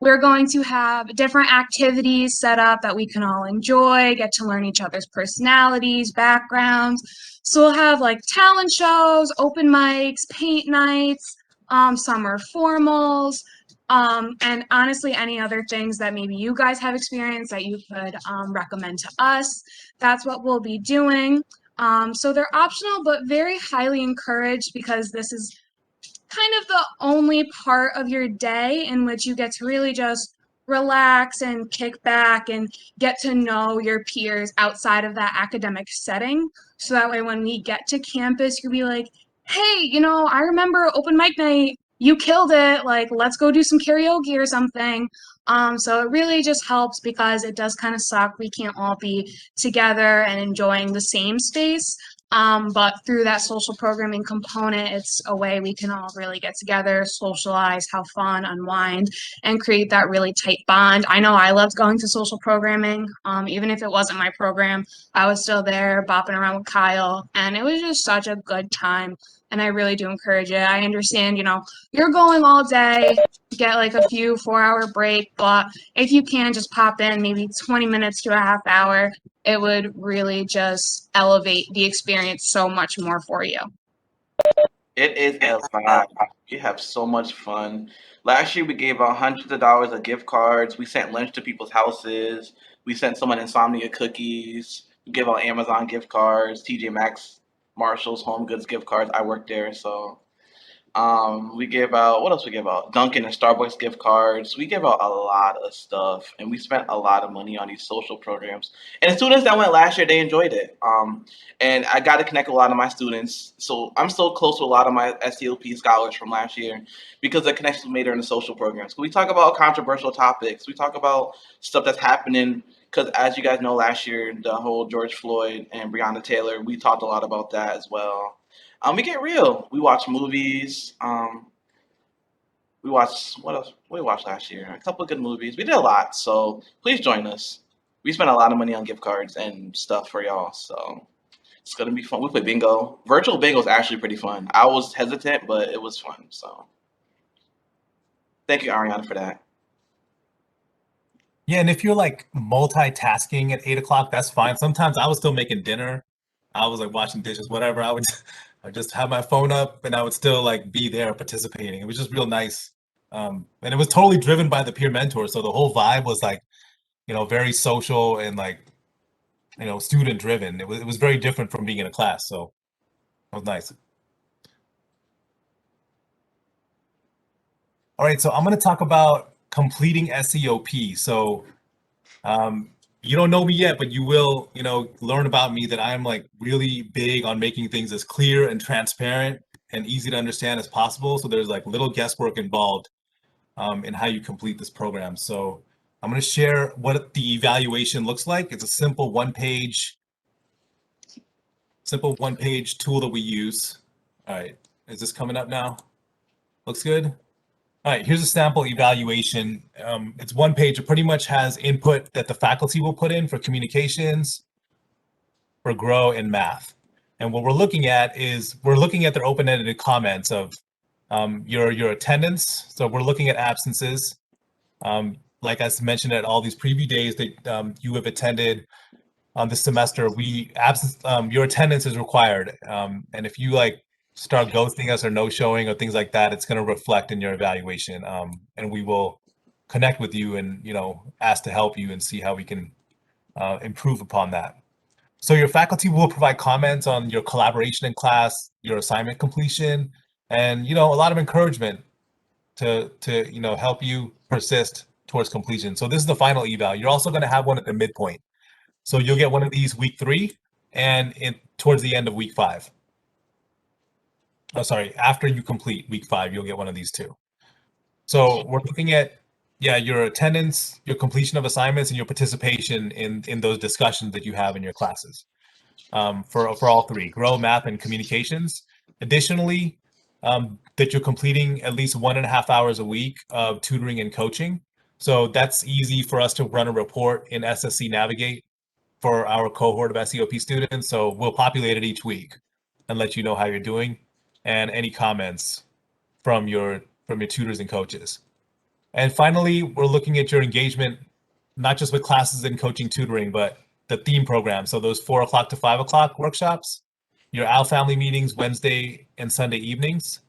We're going to have different activities set up that we can all enjoy, get to learn each other's personalities, backgrounds. So we'll have like talent shows, open mics, paint nights, summer formals, and honestly, any other things that maybe you guys have experienced that you could recommend to us. That's what we'll be doing. So they're optional, but very highly encouraged because this is kind of the only part of your day in which you get to really just relax and kick back and get to know your peers outside of that academic setting. So that way when we get to campus, you'll be like, hey, I remember open mic night, you killed it, like let's go do some karaoke or something. So it really just helps because it does kind of suck. We can't all be together and enjoying the same space. But through that social programming component, it's a way we can all really get together, socialize, have fun, unwind, and create that really tight bond. I know I loved going to social programming. Even if it wasn't my program, I was still there bopping around with Kyle, and it was just such a good time. And I really do encourage it. I understand, you're going all day, get like a few 4-hour break, but if you can just pop in maybe 20 minutes to a half hour, it would really just elevate the experience so much more for you. It is a vibe. We have so much fun. Last year we gave out hundreds of dollars of gift cards. We sent lunch to people's houses. We sent someone Insomnia cookies. We gave out Amazon gift cards, TJ Maxx, Marshalls, Home Goods gift cards. I worked there, so we gave out what else we gave out? Dunkin' and Starbucks gift cards. We gave out a lot of stuff, and we spent a lot of money on these social programs. And the students that went last year, they enjoyed it. And I got to connect with a lot of my students. So I'm so close to a lot of my SEOP scholars from last year because the connections we made during the social programs. We talk about controversial topics. We talk about stuff that's happening. Because as you guys know, last year, the whole George Floyd and Breonna Taylor, we talked a lot about that as well. We get real. We watch movies. We watched what else? What did we watch last year? A couple of good movies. We did a lot. So please join us. We spent a lot of money on gift cards and stuff for y'all. So it's gonna be fun. We play bingo. Virtual bingo is actually pretty fun. I was hesitant, but it was fun. So thank you, Ariana, for that. Yeah, and if you're like multitasking at 8 o'clock, that's fine. Sometimes I was still making dinner. I was like washing dishes, whatever. I just have my phone up and I would still like be there participating. It was just real nice. And it was totally driven by the peer mentor. So the whole vibe was like, very social and like, student driven. It was very different from being in a class. So it was nice. All right, so I'm going to talk about completing SEOP. So you don't know me yet, but you will, learn about me that I'm like really big on making things as clear and transparent and easy to understand as possible. So there's like little guesswork involved in how you complete this program. So I'm going to share what the evaluation looks like. It's a simple one-page tool that we use. All right, is this coming up now? Looks good. All right, here's a sample evaluation. It's one page. It pretty much has input that the faculty will put in for communications, for grow, and math. And what we're looking at is their open-ended comments of your attendance. So we're looking at absences. Like I mentioned at all these preview days that you have attended this semester, your attendance is required. And if you like start ghosting us or no showing or things like that, it's going to reflect in your evaluation. And we will connect with you and, ask to help you and see how we can improve upon that. So your faculty will provide comments on your collaboration in class, your assignment completion, and, a lot of encouragement. to help you persist towards completion. So this is the final eval. You're also going to have one at the midpoint. So you'll get one of these week 3 and towards the end of week 5. Oh, sorry, after you complete week 5, you'll get one of these too. So we're looking at your attendance, your completion of assignments, and your participation in those discussions that you have in your classes. For all 3, grow, math, and communications. Additionally, that you're completing at least 1.5 hours a week of tutoring and coaching. So that's easy for us to run a report in SSC Navigate for our cohort of SEOP students. So we'll populate it each week and let you know how you're doing and any comments from your tutors and coaches. And finally, we're looking at your engagement, not just with classes and coaching tutoring, but the theme program. So those 4 o'clock to 5 o'clock workshops, your OWL family meetings Wednesday and Sunday evenings,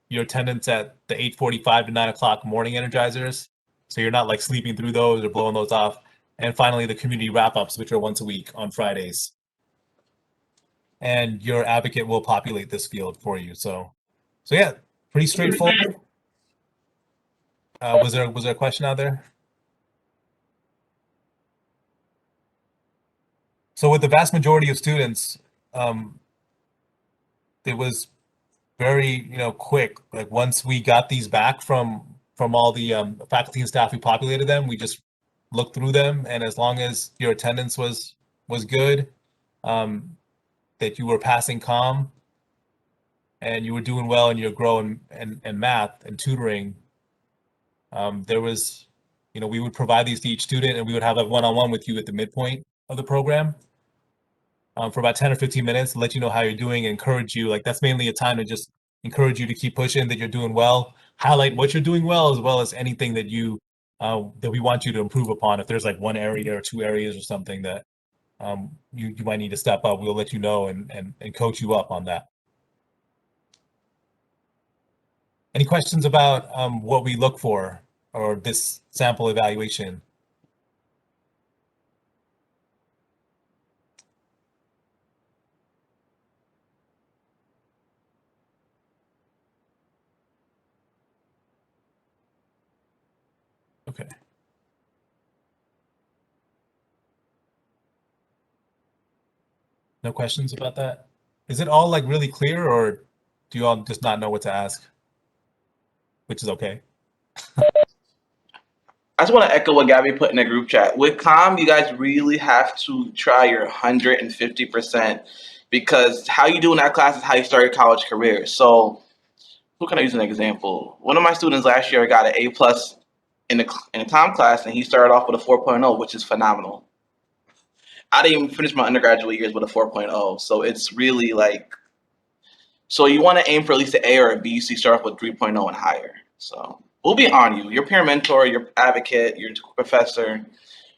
your attendance at the 8:45 to 9 o'clock morning energizers. So you're not like sleeping through those or blowing those off. And finally, the community wrap-ups, which are once a week on Fridays. And your advocate will populate this field for you. So yeah, pretty straightforward. Was there a question out there? So with the vast majority of students, it was very quick. Like once we got these back from all the faculty and staff who populated them, we just looked through them, and as long as your attendance was good, that you were passing comm, and you were doing well in your grow and math and tutoring, there was, we would provide these to each student, and we would have a one-on-one with you at the midpoint of the program for about 10 or 15 minutes to let you know how you're doing, and encourage you. Like that's mainly a time to just encourage you to keep pushing, that you're doing well, highlight what you're doing well as anything that that we want you to improve upon. If there's like one area or 2 areas or something that you might need to step up, we'll let you know and coach you up on that. Any questions about what we look for or this sample evaluation? Okay. No questions about that? Is it all like really clear, or do you all just not know what to ask? Which is okay. I just want to echo what Gabby put in the group chat. With comm, you guys really have to try your 150%, because how you do in that class is how you start your college career. So who can I use as an example? One of my students last year got an A+ in the comm class, and he started off with a 4.0, which is phenomenal. I didn't even finish my undergraduate years with a 4.0. So it's really like, so you want to aim for at least an A or a B, so you start off with 3.0 and higher. So we'll be on you, your peer mentor, your advocate, your professor,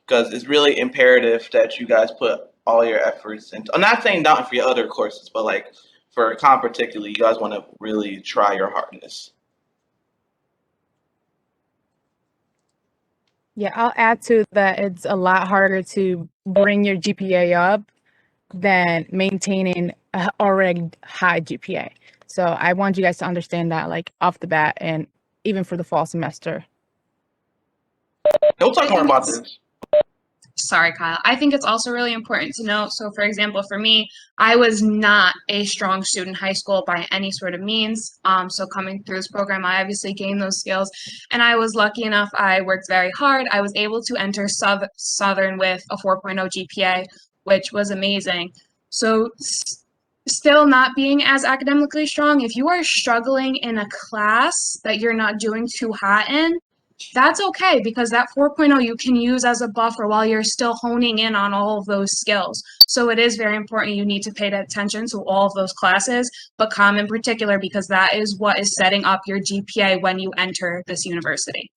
because it's really imperative that you guys put all your efforts into. I'm not saying not for your other courses, but like for comm particularly, you guys want to really try your hardest. Yeah, I'll add to that. It's a lot harder to bring your GPA up than maintaining a already high GPA. So I want you guys to understand that, like off the bat, and even for the fall semester. We'll talk more about this. Sorry, Kyle. I think it's also really important to note. So, for example, for me, I was not a strong student in high school by any sort of means. So coming through this program, I obviously gained those skills, and I was lucky enough. I worked very hard. I was able to enter Southern with a 4.0 GPA, which was amazing. So still not being as academically strong, if you are struggling in a class that you're not doing too hot in, that's okay, because that 4.0 you can use as a buffer while you're still honing in on all of those skills. So it is very important. You need to pay attention to all of those classes, but comm in particular, because that is what is setting up your GPA when you enter this university.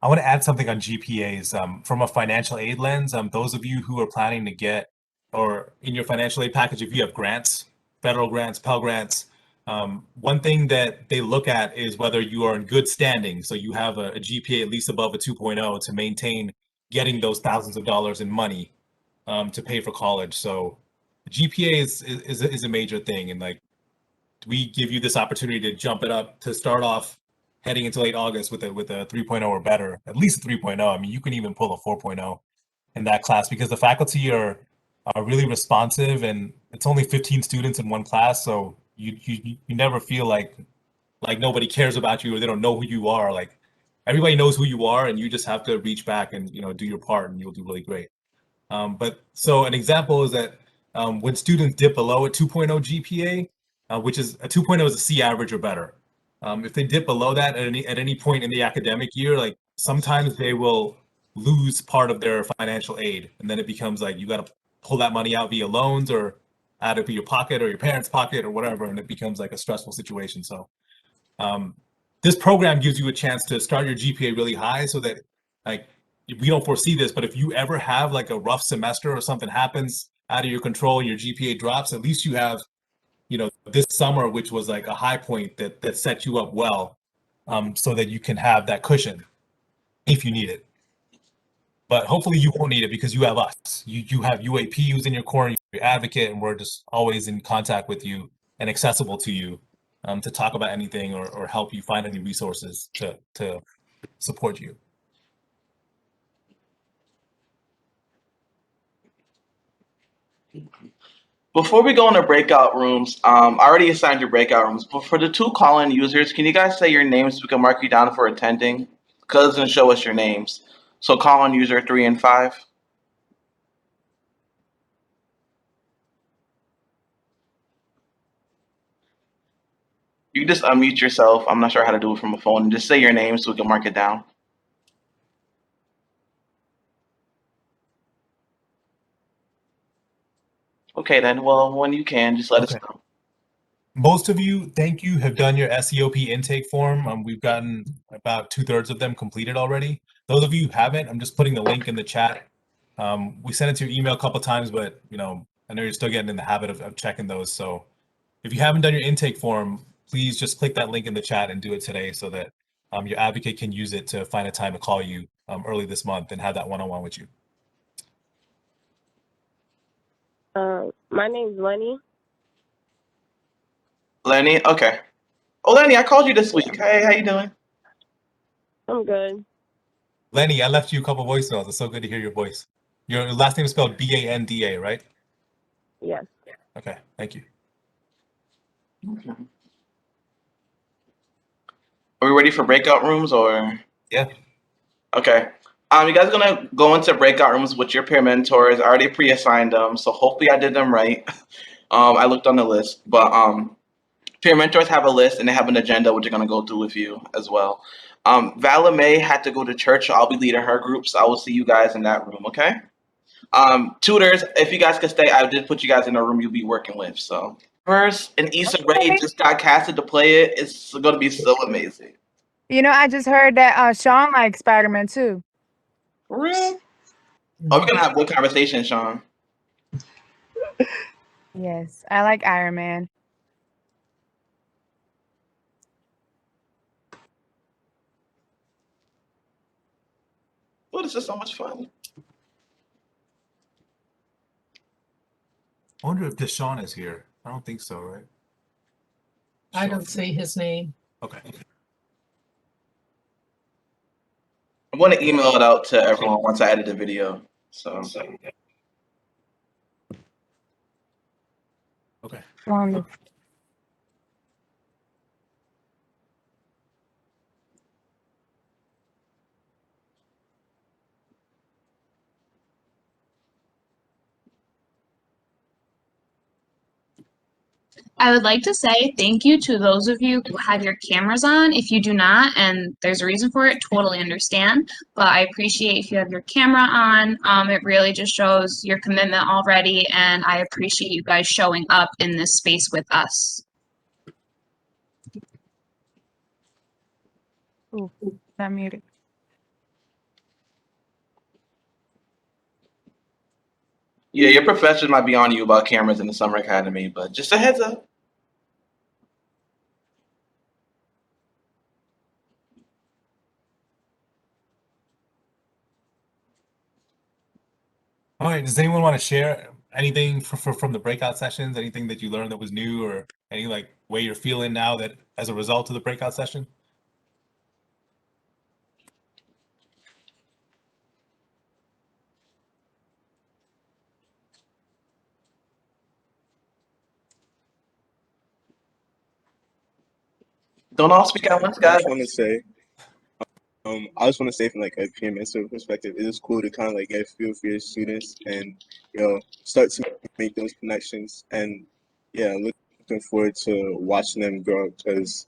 I want to add something on GPAs from a financial aid lens. Those of you who are planning to get, or in your financial aid package, if you have grants, federal grants, Pell Grants, one thing that they look at is whether you are in good standing. So you have a GPA at least above a 2.0 to maintain getting those thousands of dollars in money to pay for college. So GPA is a major thing, and like we give you this opportunity to jump it up to start off heading into late August with a 3.0 or better, at least a 3.0. I mean, you can even pull a 4.0 in that class because the faculty are really responsive, and it's only 15 students in one class, so you never feel like nobody cares about you or they don't know who you are. Like everybody knows who you are, and you just have to reach back and do your part, and you'll do really great. But so an example is that when students dip below a 2.0 GPA, which is a 2.0 is a C average or better. If they dip below that at any point in the academic year, like sometimes they will lose part of their financial aid, and then it becomes like you got to pull that money out via loans or out of your pocket or your parents' pocket or whatever, and it becomes like a stressful situation. So um, this program gives you a chance to start your GPA really high so that like we don't foresee this, but if you ever have like a rough semester or something happens out of your control and your GPA drops, at least you have, this summer, which was like a high point that set you up well, so that you can have that cushion if you need it. But hopefully you won't need it because you have us. You have UAP who's in your corner, your advocate, and we're just always in contact with you and accessible to you to talk about anything or help you find any resources to support you. Before we go into breakout rooms, I already assigned your breakout rooms, but for the 2 call-in users, can you guys say your names so we can mark you down for attending? Because it's going to show us your names. So call-in user 3 and 5. You can just unmute yourself. I'm not sure how to do it from a phone. And just say your name so we can mark it down. Okay, then. Well, when you can, just let us know. Most of you, thank you, have done your SEOP intake form. We've gotten about 2/3 of them completed already. Those of you who haven't, I'm just putting the link in the chat. We sent it to your email a couple times, but I know you're still getting in the habit of checking those. So if you haven't done your intake form, please just click that link in the chat and do it today so that your advocate can use it to find a time to call you early this month and have that one-on-one with you. My name's Lenny. Lenny? Okay. Oh, Lenny, I called you this week. Hey, how you doing? I'm good. Lenny, I left you a couple voicemails. It's so good to hear your voice. Your last name is spelled Banda, right? Yes. Okay, thank you. Okay. Are we ready for breakout rooms or? Yeah. Okay. You guys are gonna go into breakout rooms with your peer mentors. I already pre-assigned them, so hopefully I did them right. I looked on the list, but peer mentors have a list and they have an agenda which they're gonna go through with you as well. Vala May had to go to church, so I'll be leading her group, so I will see you guys in that room, okay? Tutors, if you guys could stay, I did put you guys in a room you'll be working with. So first, and Issa Rae just got casted to play it. It's gonna be so amazing. I just heard that Sean likes Spider-Man too. For real? Oh, we're gonna have a good conversation, Sean. Yes, I like Iron Man. Oh, this is so much fun. I wonder if Deshaun is here. I don't think so, right? I don't see his name. Okay. I'm gonna email it out to everyone once I edit the video. So okay. Wonderful. I would like to say thank you to those of you who have your cameras on. If you do not, and there's a reason for it, totally understand. But I appreciate if you have your camera on. It really just shows your commitment already, and I appreciate you guys showing up in this space with us. Ooh, I'm muted. yeah, your professors might be on you about cameras in the summer academy, but just a heads up. All right. Does anyone want to share anything from the breakout sessions? Anything that you learned that was new, or any like way you're feeling now that as a result of the breakout session? Don't all speak at once, guys. I want to say, I just want to say from like a PMS perspective, it is cool to kind of like get a feel for your students and start to make those connections. And yeah, looking forward to watching them grow because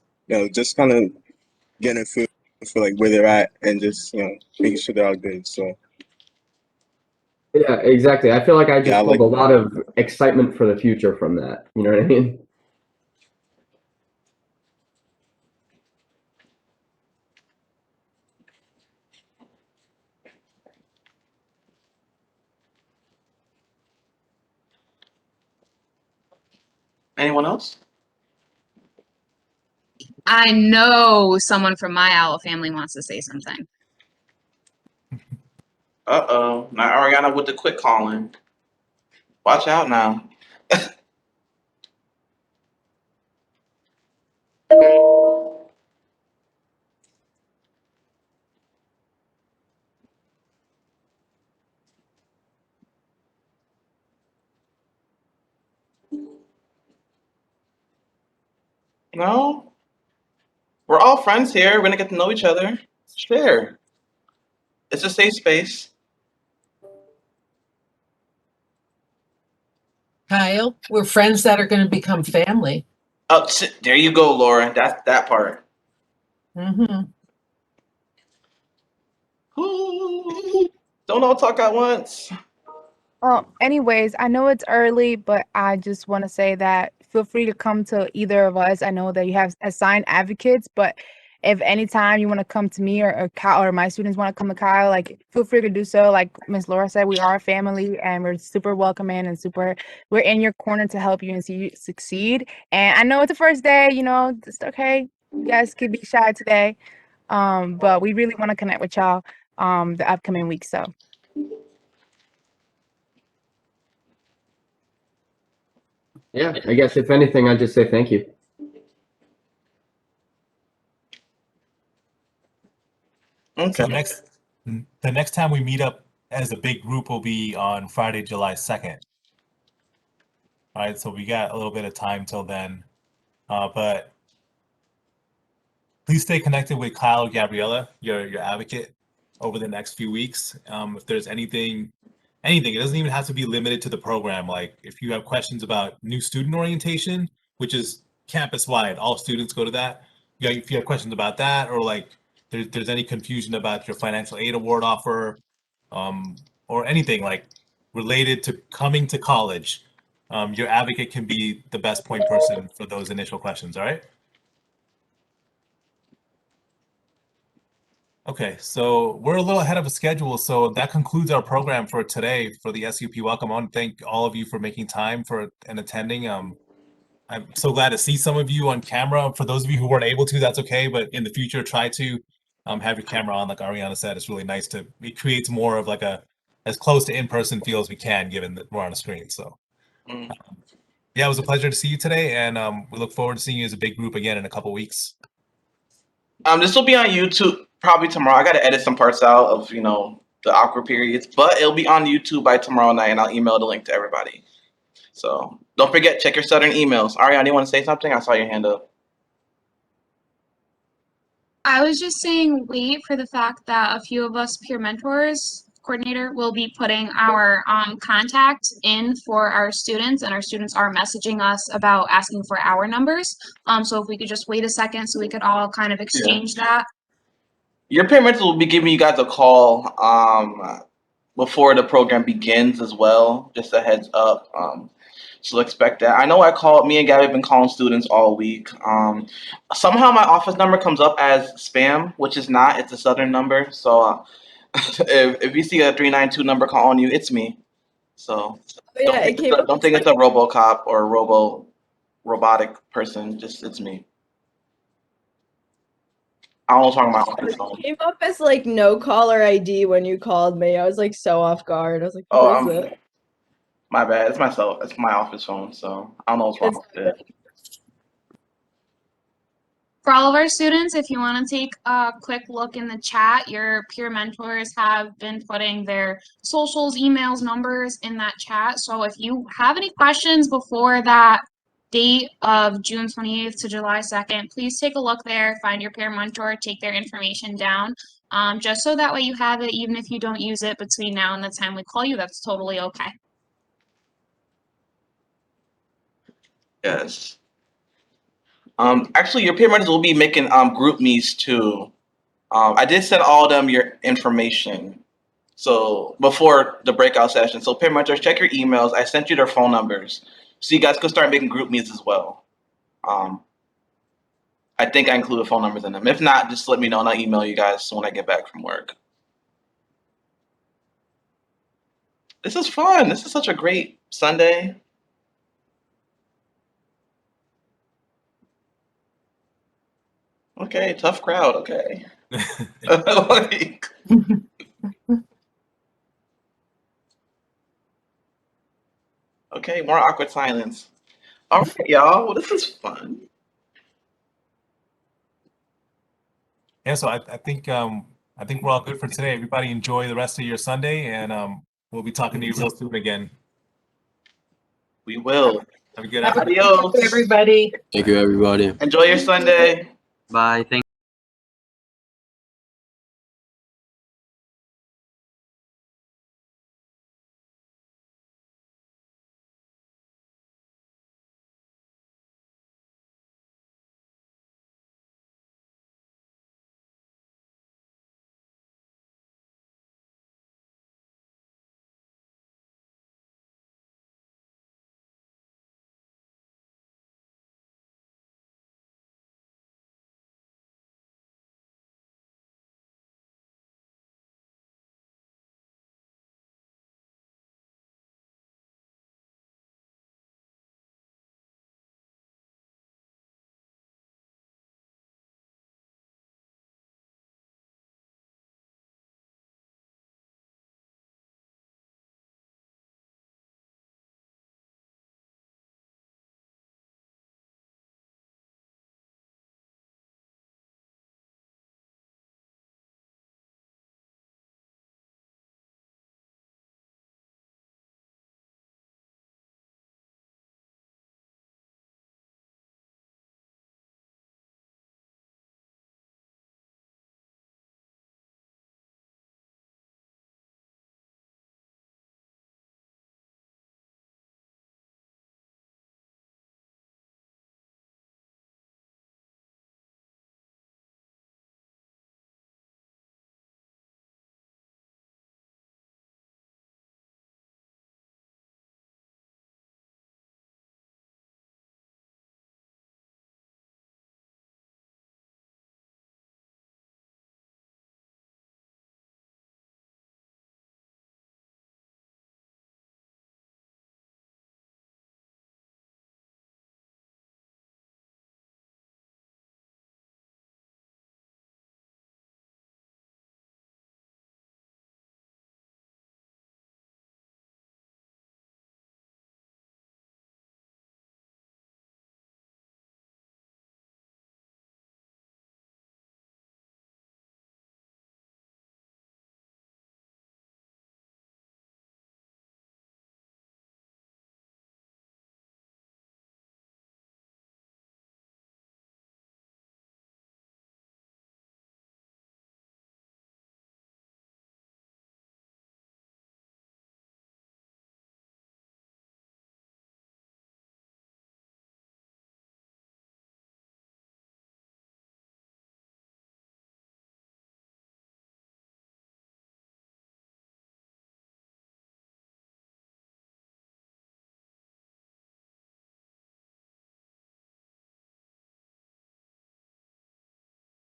just kind of getting a feel for like where they're at and just making sure they're all good. So Yeah, exactly. I feel like I yeah, just I pulled like a lot of excitement for the future from that. You know what I mean? Anyone else? I know someone from my owl family wants to say something. Uh-oh. Now Ariana with the quick calling. Watch out now. No? We're all friends here. We're gonna get to know each other. Share. It's a safe space. Kyle, we're friends that are going to become family. Oh, there you go, Laura. That's that part. Mm-hmm. Don't all talk at once. Anyways, I know it's early, but I just want to say that feel free to come to either of us. I know that you have assigned advocates, but if anytime you want to come to me or Kyle or my students want to come to Kyle, like feel free to do so. Like Miss Laura said, we are a family and we're super welcoming and we're in your corner to help you and see you succeed. And I know it's the first day, it's okay. You guys could be shy today. But we really want to connect with y'all the upcoming week. So Yeah, I guess if anything, I'd just say thank you. So the next time we meet up as a big group will be on Friday, July 2nd. All right, so we got a little bit of time till then. But please stay connected with Kyle or Gabriella, your advocate, over the next few weeks. If there's anything, it doesn't even have to be limited to the program. Like if you have questions about new student orientation, which is campus wide, all students go to that. If you have questions about that, or like there's any confusion about your financial aid award offer, or anything like related to coming to college, your advocate can be the best point person for those initial questions. All right. Okay, so we're a little ahead of a schedule, so that concludes our program for today for the SEOP Welcome. I want to thank all of you for making time and attending. I'm so glad to see some of you on camera. For those of you who weren't able to, that's okay, but in the future, try to have your camera on. Like Ariana said, it's really nice it creates more of like as close to in-person feel as we can, given that we're on a screen. So yeah, it was a pleasure to see you today, and we look forward to seeing you as a big group again in a couple weeks. This will be on YouTube probably tomorrow. I got to edit some parts out of the awkward periods, but it'll be on YouTube by tomorrow night, and I'll email the link to everybody. So don't forget, check your Southern emails. Ariana, you want to say something? I saw your hand up. I was just saying wait for the fact that a few of us peer mentors coordinator will be putting our contact in for our students, and our students are messaging us about asking for our numbers. So if we could just wait a second so we could all kind of exchange that. Your parents will be giving you guys a call before the program begins as well. Just a heads up. So expect that. I know me and Gabby have been calling students all week. Somehow my office number comes up as spam, which is not. It's a Southern number. So if you see a 392 number calling you, it's me. So Yeah, it came up. don't think it's a RoboCop or a robotic person. Just it's me. I don't know what's wrong with my office phone. It came up as like no caller ID when you called me. I was like so off guard. I was like, Oh, who is it? My bad. It's myself. It's my office phone, so I don't know what's wrong with it. For all of our students, if you want to take a quick look in the chat, your peer mentors have been putting their socials, emails, numbers in that chat. So if you have any questions before that date of June 28th to July 2nd, please take a look there, find your peer mentor, take their information down, just so that way you have it, even if you don't use it between now and the time we call you, that's totally okay. Yes. Actually, your peer mentors will be making group meets too. I did send all of them your information. So before the breakout session. So peer mentors, check your emails. I sent you their phone numbers. So you guys could start making group meets as well. I think I included phone numbers in them. If not, just let me know and I'll email you guys when I get back from work. This is fun. This is such a great Sunday. Okay, tough crowd. Okay. Like, okay, more awkward silence. All right, y'all. Well, this is fun. Yeah, so I think we're all good for today. Everybody enjoy the rest of your Sunday, and we'll be talking to you real soon again. We will. Have a good Have a afternoon. good day, everybody. Thank you, everybody. Enjoy your Sunday. Bye. Thank